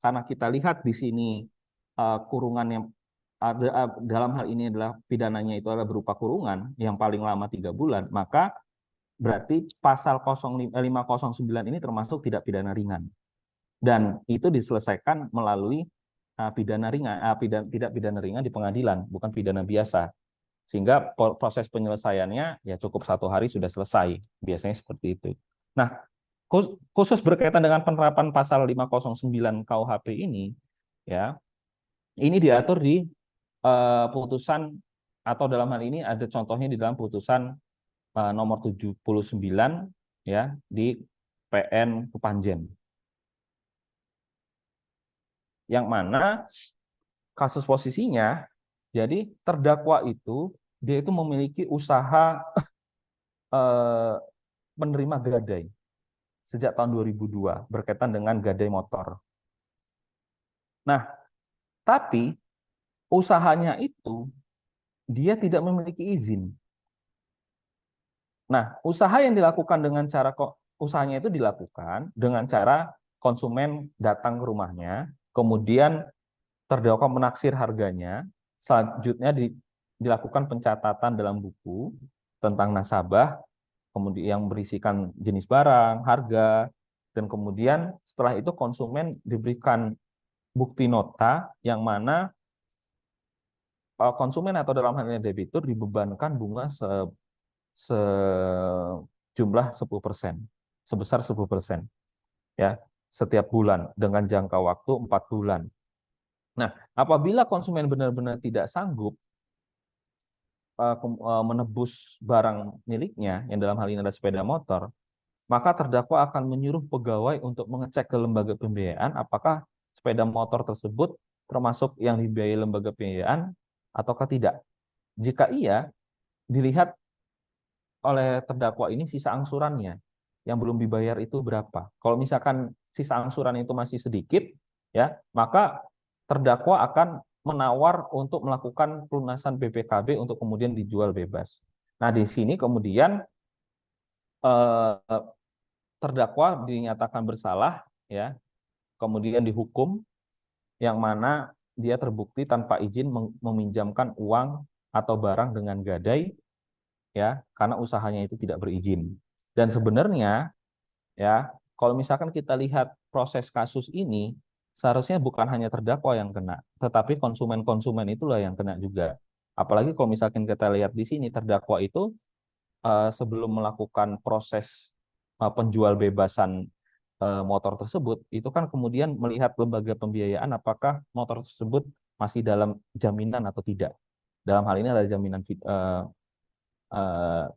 karena kita lihat di sini kurungan yang ada dalam hal ini adalah pidananya itu adalah berupa kurungan yang paling lama 3 bulan, maka berarti pasal 509 ini termasuk tidak pidana ringan. Dan itu diselesaikan melalui pidana ringan, tidak pidana ringan di pengadilan, bukan pidana biasa. Sehingga proses penyelesaiannya ya cukup 1 hari sudah selesai. Biasanya seperti itu. Nah, khusus berkaitan dengan penerapan pasal 509 KUHP ini, ya, ini diatur di putusan, atau dalam hal ini ada contohnya di dalam putusan nomor 79 ya di PN Kepanjen. Yang mana kasus posisinya, jadi terdakwa itu dia itu memiliki usaha menerima gadai sejak tahun 2002 berkaitan dengan gadai motor. Nah, tapi usahanya itu dia tidak memiliki izin. Nah, usaha yang dilakukan dengan cara usahanya itu dilakukan dengan cara konsumen datang ke rumahnya, kemudian terdakwa menaksir harganya, selanjutnya dilakukan pencatatan dalam buku tentang nasabah, kemudian yang berisikan jenis barang, harga, dan kemudian setelah itu konsumen diberikan bukti nota yang mana konsumen atau dalam hal ini debitur dibebankan bunga sejumlah 10%, sebesar 10%, ya, setiap bulan dengan jangka waktu 4 bulan. Nah, apabila konsumen benar-benar tidak sanggup menebus barang miliknya, yang dalam hal ini adalah sepeda motor, maka terdakwa akan menyuruh pegawai untuk mengecek ke lembaga pembiayaan apakah sepeda motor tersebut termasuk yang dibiayai lembaga pembiayaan ataukah tidak. Jika iya, dilihat oleh terdakwa ini sisa angsurannya yang belum dibayar itu berapa. Kalau misalkan sisa angsuran itu masih sedikit, ya, maka terdakwa akan menawar untuk melakukan pelunasan BPKB untuk kemudian dijual bebas. Nah, di sini kemudian terdakwa dinyatakan bersalah, ya, kemudian dihukum, yang mana dia terbukti tanpa izin meminjamkan uang atau barang dengan gadai, ya, karena usahanya itu tidak berizin. Dan sebenarnya, ya, kalau misalkan kita lihat proses kasus ini, seharusnya bukan hanya terdakwa yang kena, tetapi konsumen-konsumen itulah yang kena juga. Apalagi kalau misalkan kita lihat di sini, terdakwa itu sebelum melakukan proses penjual bebasan motor tersebut, itu kan kemudian melihat lembaga pembiayaan apakah motor tersebut masih dalam jaminan atau tidak. Dalam hal ini adalah jaminan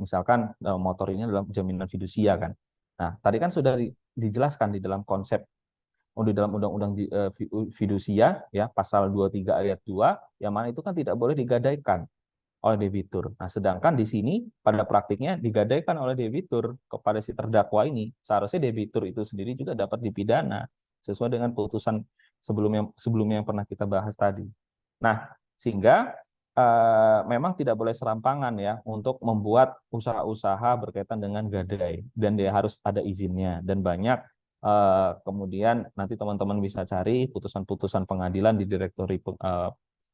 misalkan motor ini adalah jaminan fidusia kan. Nah, tadi kan sudah dijelaskan di dalam konsep di dalam undang-undang fidusia, ya, pasal 23 ayat 2, yang mana itu kan tidak boleh digadaikan oleh debitur. Nah, sedangkan di sini pada praktiknya digadaikan oleh debitur kepada si terdakwa ini. Seharusnya debitur itu sendiri juga dapat dipidana sesuai dengan putusan sebelumnya yang pernah kita bahas tadi. Nah, sehingga memang tidak boleh serampangan ya untuk membuat usaha-usaha berkaitan dengan gadai, dan dia harus ada izinnya, dan banyak kemudian nanti teman-teman bisa cari putusan-putusan pengadilan di direktori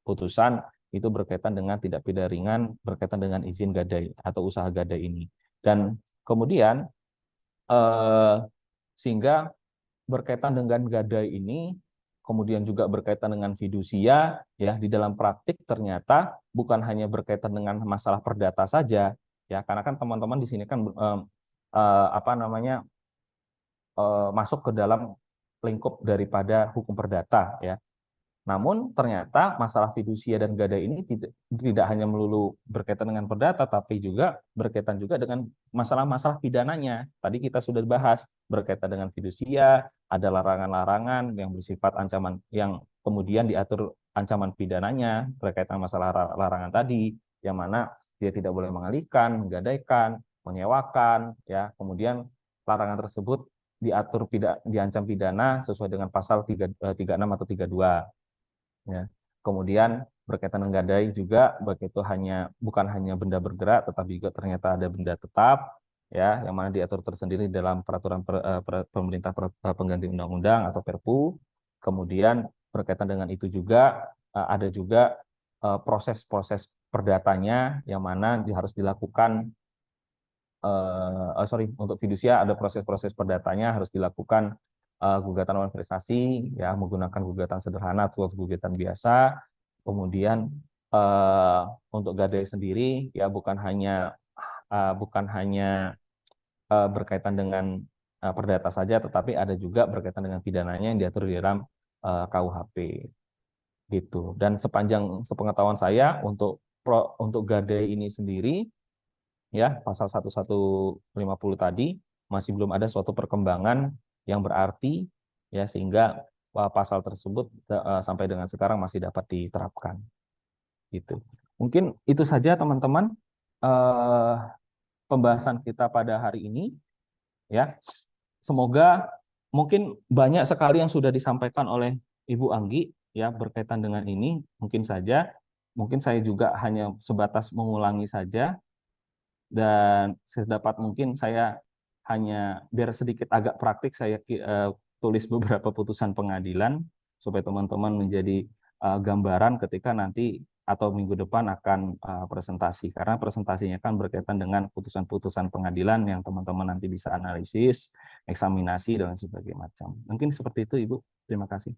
putusan itu berkaitan dengan tidak pidana ringan berkaitan dengan izin gadai atau usaha gadai ini. Dan kemudian sehingga berkaitan dengan gadai ini kemudian juga berkaitan dengan fidusia, ya, di dalam praktik ternyata bukan hanya berkaitan dengan masalah perdata saja, ya, karena kan teman-teman di sini kan apa namanya masuk ke dalam lingkup daripada hukum perdata, ya. Namun ternyata masalah fidusia dan gadai ini tidak hanya melulu berkaitan dengan perdata, tapi juga berkaitan juga dengan masalah-masalah pidananya. Tadi kita sudah bahas berkaitan dengan fidusia, ada larangan-larangan yang bersifat ancaman yang kemudian diatur ancaman pidananya berkaitan masalah larangan tadi, yang mana dia tidak boleh mengalihkan, menggadaikan, menyewakan, ya. Kemudian larangan tersebut diancam pidana sesuai dengan pasal 36 atau 32. Ya. Kemudian berkaitan dengan gadai juga, baik itu bukan hanya benda bergerak, tetapi juga ternyata ada benda tetap. ya, yang mana diatur tersendiri dalam peraturan pemerintah pengganti undang-undang atau Perpu. Kemudian berkaitan dengan itu juga ada juga proses-proses perdatanya yang mana harus dilakukan sorry, untuk fidusia ada proses-proses perdatanya harus dilakukan gugatan lawan prestasi ya menggunakan gugatan sederhana atau gugatan biasa. Kemudian eh, untuk gadai sendiri ya bukan hanya berkaitan dengan perdata saja, tetapi ada juga berkaitan dengan pidananya yang diatur di dalam KUHP gitu. Dan sepanjang sepengetahuan saya untuk gadai ini sendiri ya pasal 1150 tadi masih belum ada suatu perkembangan yang berarti ya sehingga pasal tersebut sampai dengan sekarang masih dapat diterapkan gitu. Mungkin itu saja teman-teman eh, pembahasan kita pada hari ini ya. Semoga mungkin banyak sekali yang sudah disampaikan oleh Ibu Anggi ya berkaitan dengan ini. Mungkin saya juga hanya sebatas mengulangi saja dan sedapat mungkin saya hanya biar sedikit agak praktik saya tulis beberapa putusan pengadilan supaya teman-teman menjadi gambaran ketika nanti atau minggu depan akan presentasi karena presentasinya kan berkaitan dengan putusan-putusan pengadilan yang teman-teman nanti bisa analisis, eksaminasi dan sebagainya macam. Mungkin seperti itu Ibu. Terima kasih.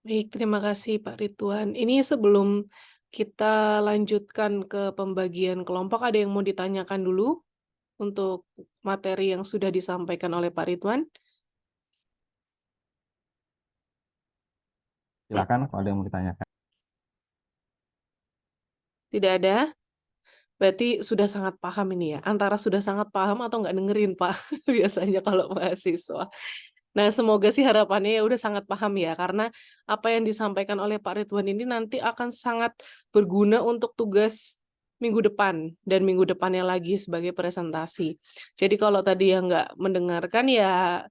Baik, terima kasih Pak Ridwan. Ini sebelum kita lanjutkan ke pembagian kelompok, ada yang mau ditanyakan dulu untuk materi yang sudah disampaikan oleh Pak Ridwan? Silakan kalau ada yang mau ditanyakan. Tidak ada? Berarti sudah sangat paham ini ya? Antara sudah sangat paham atau nggak dengerin, Pak? Biasanya kalau mahasiswa. Nah, semoga sih harapannya ya udah sangat paham ya, karena apa yang disampaikan oleh Pak Ridwan ini nanti akan sangat berguna untuk tugas minggu depan dan minggu depannya lagi sebagai presentasi. Jadi kalau tadi yang nggak mendengarkan ya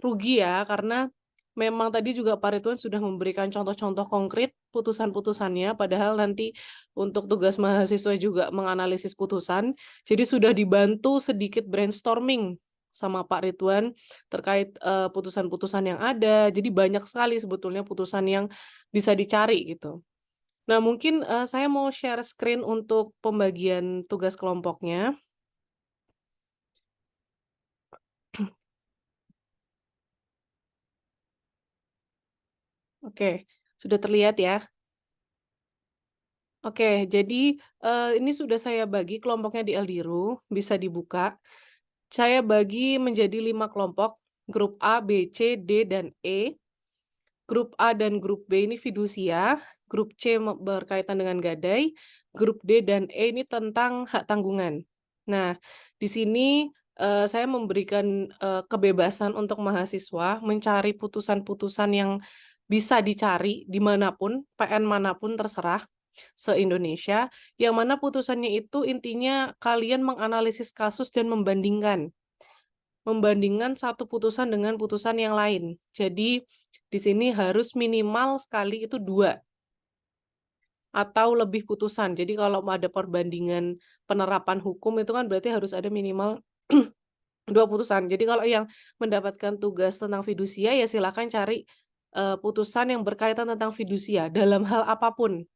rugi ya, karena memang tadi juga Pak Ridwan sudah memberikan contoh-contoh konkret putusan-putusannya, padahal nanti untuk tugas mahasiswa juga menganalisis putusan. Jadi sudah dibantu sedikit brainstorming sama Pak Ridwan terkait putusan-putusan yang ada. Jadi banyak sekali sebetulnya putusan yang bisa dicari gitu. Nah, mungkin saya mau share screen untuk pembagian tugas kelompoknya. Oke, sudah terlihat ya? Oke, jadi, ini sudah saya bagi kelompoknya di Eldiru, bisa dibuka. Saya bagi menjadi 5 kelompok, grup A, B, C, D, dan E. Grup A dan grup B ini fidusia, grup C berkaitan dengan gadai, grup D dan E ini tentang hak tanggungan. Nah, di sini, saya memberikan, kebebasan untuk mahasiswa mencari putusan-putusan yang bisa dicari dimanapun, PN manapun terserah se-Indonesia, yang mana putusannya itu intinya kalian menganalisis kasus dan membandingkan. Membandingkan satu putusan dengan putusan yang lain. Jadi, di sini harus minimal sekali itu 2 atau lebih putusan. Jadi kalau mau ada perbandingan penerapan hukum itu kan berarti harus ada minimal 2 putusan. Jadi kalau yang mendapatkan tugas tentang fidusia, ya silakan cari, putusan yang berkaitan tentang fidusia dalam hal apapun.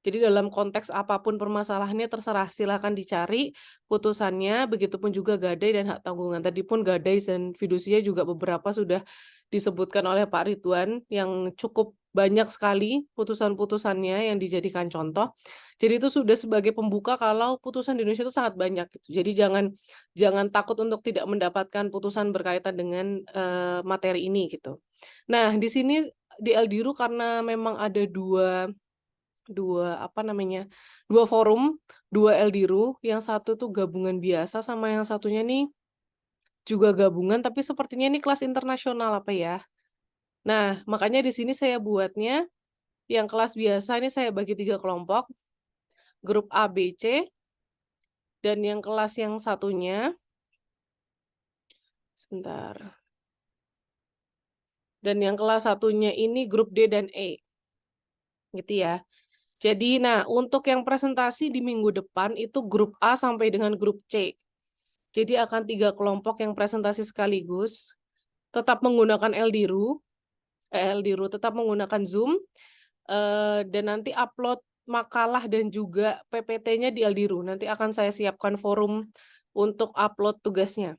Jadi dalam konteks apapun permasalahannya terserah, silakan dicari putusannya, begitupun juga gadai dan hak tanggungan. Tadi pun gadai dan fidusia juga beberapa sudah disebutkan oleh Pak Ridwan, yang cukup banyak sekali putusan-putusannya yang dijadikan contoh. Jadi itu sudah sebagai pembuka kalau putusan di Indonesia itu sangat banyak gitu. Jadi jangan jangan takut untuk tidak mendapatkan putusan berkaitan dengan, materi ini gitu. Nah, di sini di Eldiru karena memang ada dua Dua, apa namanya, 2 forum, 2 Eldiru, yang satu tuh gabungan biasa sama yang satunya nih juga gabungan, tapi sepertinya ini kelas internasional apa ya. Nah, makanya di sini saya buatnya yang kelas biasa ini saya bagi 3 kelompok, grup A, B, C, dan yang kelas yang satunya sebentar, dan yang kelas satunya ini grup D dan E, gitu ya. Jadi, nah, untuk yang presentasi di minggu depan itu grup A sampai dengan grup C. Jadi akan 3 kelompok yang presentasi sekaligus, tetap menggunakan LDRU, tetap menggunakan Zoom, dan nanti upload makalah dan juga PPT-nya di LDRU. Nanti akan saya siapkan forum untuk upload tugasnya.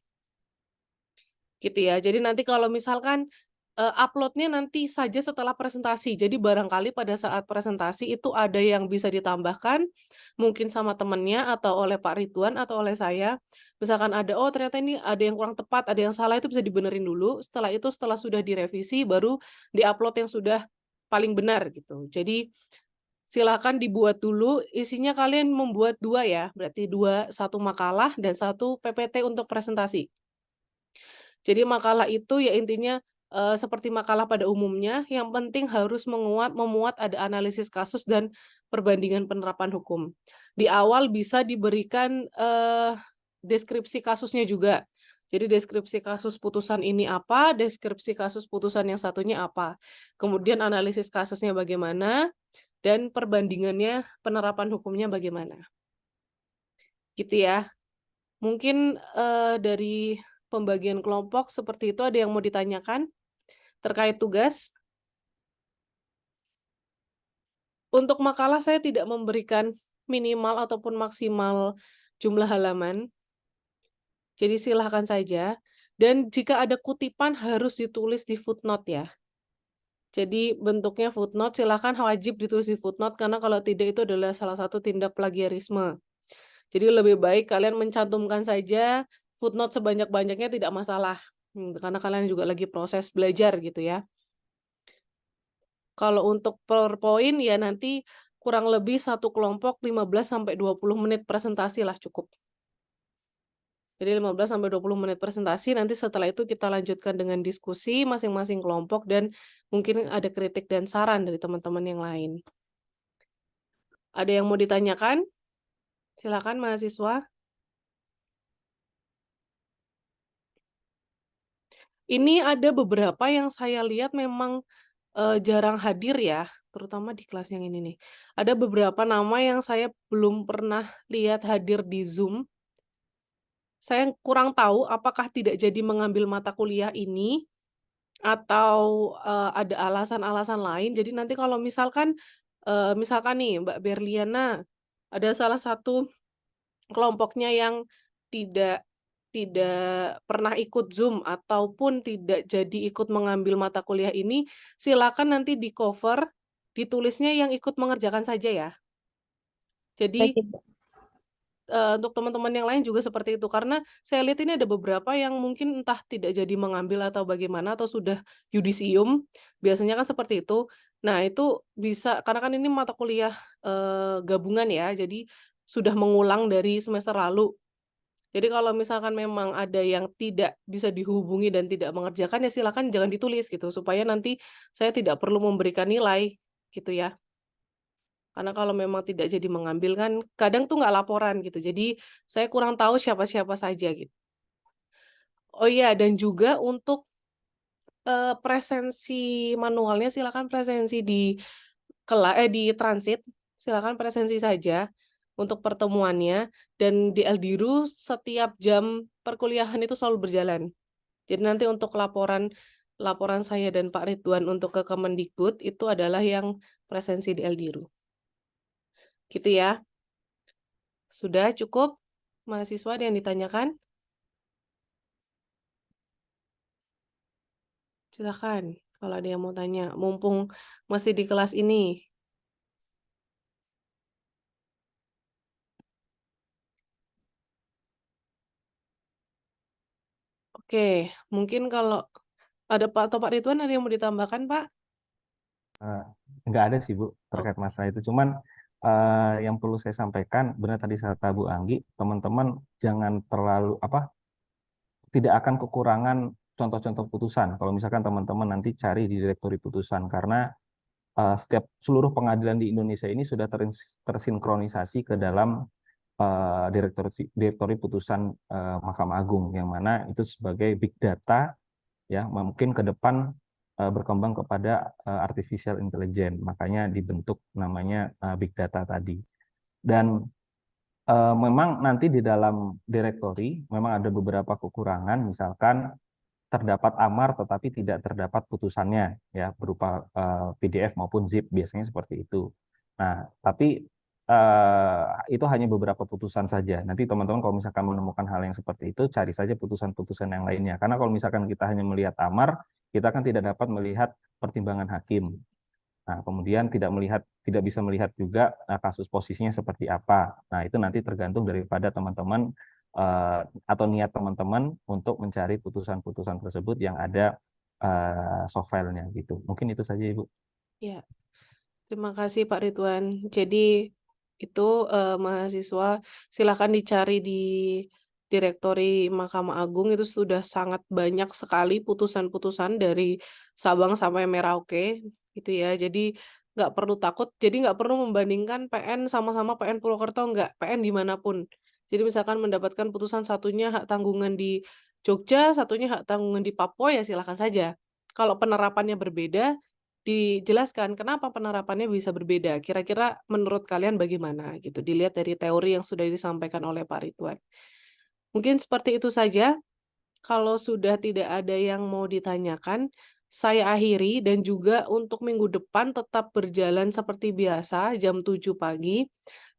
Gitu ya. Jadi nanti kalau misalkan, upload-nya nanti saja setelah presentasi. Jadi barangkali pada saat presentasi itu ada yang bisa ditambahkan, mungkin sama temennya atau oleh Pak Ridwan atau oleh saya. Misalkan ada, oh ternyata ini ada yang kurang tepat, ada yang salah, itu bisa dibenerin dulu. Setelah itu, setelah sudah direvisi baru di-upload yang sudah paling benar gitu. Jadi silakan dibuat dulu, isinya kalian membuat 2 ya, berarti 2, 1 makalah dan 1 PPT untuk presentasi. Jadi makalah itu ya intinya, seperti makalah pada umumnya, yang penting harus memuat ada analisis kasus dan perbandingan penerapan hukum. Di awal bisa diberikan, deskripsi kasusnya juga. Jadi deskripsi kasus putusan ini apa, deskripsi kasus putusan yang satunya apa. Kemudian analisis kasusnya bagaimana, dan perbandingannya penerapan hukumnya bagaimana. Gitu ya. Mungkin, dari pembagian kelompok seperti itu, ada yang mau ditanyakan terkait tugas? Untuk makalah saya tidak memberikan minimal ataupun maksimal jumlah halaman, jadi silahkan saja. Dan jika ada kutipan harus ditulis di footnote ya. Jadi bentuknya footnote, silahkan wajib ditulis di footnote, karena kalau tidak itu adalah salah satu tindak plagiarisme. Jadi lebih baik kalian mencantumkan saja footnote sebanyak-banyaknya, tidak masalah, karena kalian juga lagi proses belajar gitu ya. Kalau untuk PowerPoint ya nanti kurang lebih satu kelompok 15 sampai 20 menit presentasi lah cukup. Jadi 15 sampai 20 menit presentasi, nanti setelah itu kita lanjutkan dengan diskusi masing-masing kelompok dan mungkin ada kritik dan saran dari teman-teman yang lain. Ada yang mau ditanyakan? Silakan mahasiswa. Ini ada beberapa yang saya lihat memang, jarang hadir ya, terutama di kelas yang ini nih. Ada beberapa nama yang saya belum pernah lihat hadir di Zoom. Saya kurang tahu apakah tidak jadi mengambil mata kuliah ini atau, ada alasan-alasan lain. Jadi nanti kalau misalkan, misalkan nih Mbak Berliana, ada salah satu kelompoknya yang tidak tidak pernah ikut Zoom ataupun tidak jadi ikut mengambil mata kuliah ini, silakan nanti di-cover, ditulisnya yang ikut mengerjakan saja ya. Baik, Jadi, Ibu. untuk teman-teman yang lain juga seperti itu, karena saya lihat ini ada beberapa yang mungkin entah tidak jadi mengambil atau bagaimana, atau sudah yudisium, biasanya kan seperti itu. Nah, itu bisa karena kan ini mata kuliah, gabungan ya, jadi sudah mengulang dari semester lalu. Jadi kalau misalkan memang ada yang tidak bisa dihubungi dan tidak mengerjakan, ya silakan jangan ditulis gitu, supaya nanti saya tidak perlu memberikan nilai, gitu ya. Karena kalau memang tidak jadi mengambil kan kadang tuh nggak laporan gitu, jadi saya kurang tahu siapa-siapa saja gitu. Oh iya, dan juga untuk, presensi manualnya silakan presensi di transit, silakan presensi saja untuk pertemuannya, dan di Eldiru setiap jam perkuliahan itu selalu berjalan. Jadi nanti untuk laporan laporan saya dan Pak Ridwan untuk ke Kemendikbud itu adalah yang presensi di Eldiru. Gitu ya. Sudah cukup? Mahasiswa ada yang ditanyakan? Silakan kalau ada yang mau tanya, mumpung masih di kelas ini. Oke, mungkin kalau ada Pak atau Pak Ridwan ada yang mau ditambahkan, Pak? Eh, nggak ada sih Bu Oh, terkait masalah itu. Cuman yang perlu saya sampaikan, benar tadi kata Bu Anggi, teman-teman jangan terlalu tidak akan kekurangan contoh-contoh putusan. Kalau misalkan teman-teman nanti cari di direktori putusan, karena setiap seluruh pengadilan di Indonesia ini sudah tersinkronisasi ke dalam direktori putusan Mahkamah Agung, yang mana itu sebagai big data ya, mungkin ke depan berkembang kepada artificial intelligence. Makanya dibentuk namanya big data tadi. Dan memang nanti di dalam direktori memang ada beberapa kekurangan, misalkan terdapat amar tetapi tidak terdapat putusannya ya berupa PDF maupun zip biasanya seperti itu. Nah, tapi itu hanya beberapa putusan saja. Nanti teman-teman kalau misalkan menemukan hal yang seperti itu, cari saja putusan-putusan yang lainnya. Karena kalau misalkan kita hanya melihat amar, kita kan tidak dapat melihat pertimbangan hakim. Nah, kemudian tidak bisa melihat juga kasus posisinya seperti apa. Nah, itu nanti tergantung daripada teman-teman atau niat teman-teman untuk mencari putusan-putusan tersebut yang ada soft file-nya gitu. Mungkin itu saja, Ibu. Ya, terima kasih Pak Ridwan. Jadi itu mahasiswa silakan dicari di Direktori Mahkamah Agung itu sudah sangat banyak sekali putusan-putusan dari Sabang sampai Merauke gitu ya. Jadi nggak perlu takut. Jadi nggak perlu membandingkan PN sama-sama PN Purwokerto nggak, PN dimanapun. Jadi misalkan mendapatkan putusan satunya hak tanggungan di Jogja, satunya hak tanggungan di Papua ya silakan saja. Kalau penerapannya berbeda, dijelaskan kenapa penerapannya bisa berbeda. Kira-kira menurut kalian bagaimana gitu. Dilihat dari teori yang sudah disampaikan oleh Pak Ridwan. Mungkin seperti itu saja. Kalau sudah tidak ada yang mau ditanyakan, saya akhiri dan juga untuk minggu depan tetap berjalan seperti biasa jam 7 pagi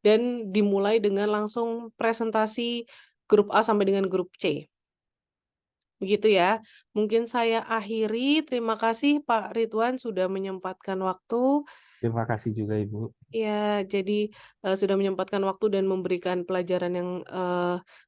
dan dimulai dengan langsung presentasi grup A sampai dengan grup C. Begitu ya. Mungkin saya akhiri. Terima kasih Pak Ridwan sudah menyempatkan waktu. Terima kasih juga, Ibu. Ya, jadi sudah menyempatkan waktu dan memberikan pelajaran yang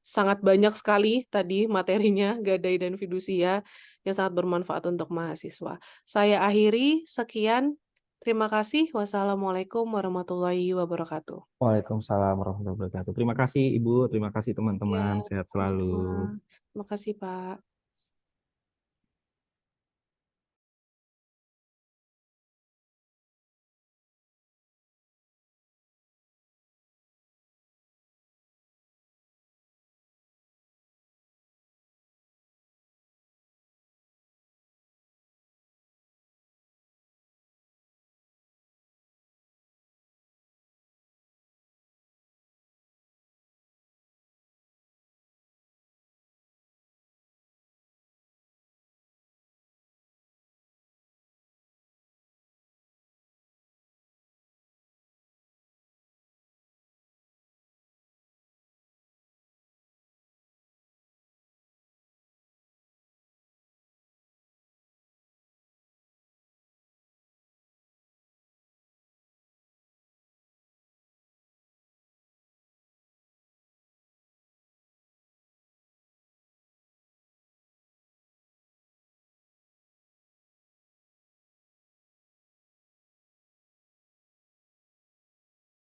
sangat banyak sekali tadi materinya, gadai dan fidusia, yang sangat bermanfaat untuk mahasiswa. Saya akhiri, sekian. Terima kasih. Wassalamualaikum warahmatullahi wabarakatuh. Waalaikumsalam warahmatullahi wabarakatuh. Terima kasih, Ibu. Terima kasih, Ya, teman-teman. Sehat selalu. sama-sama. Terima kasih, Pak.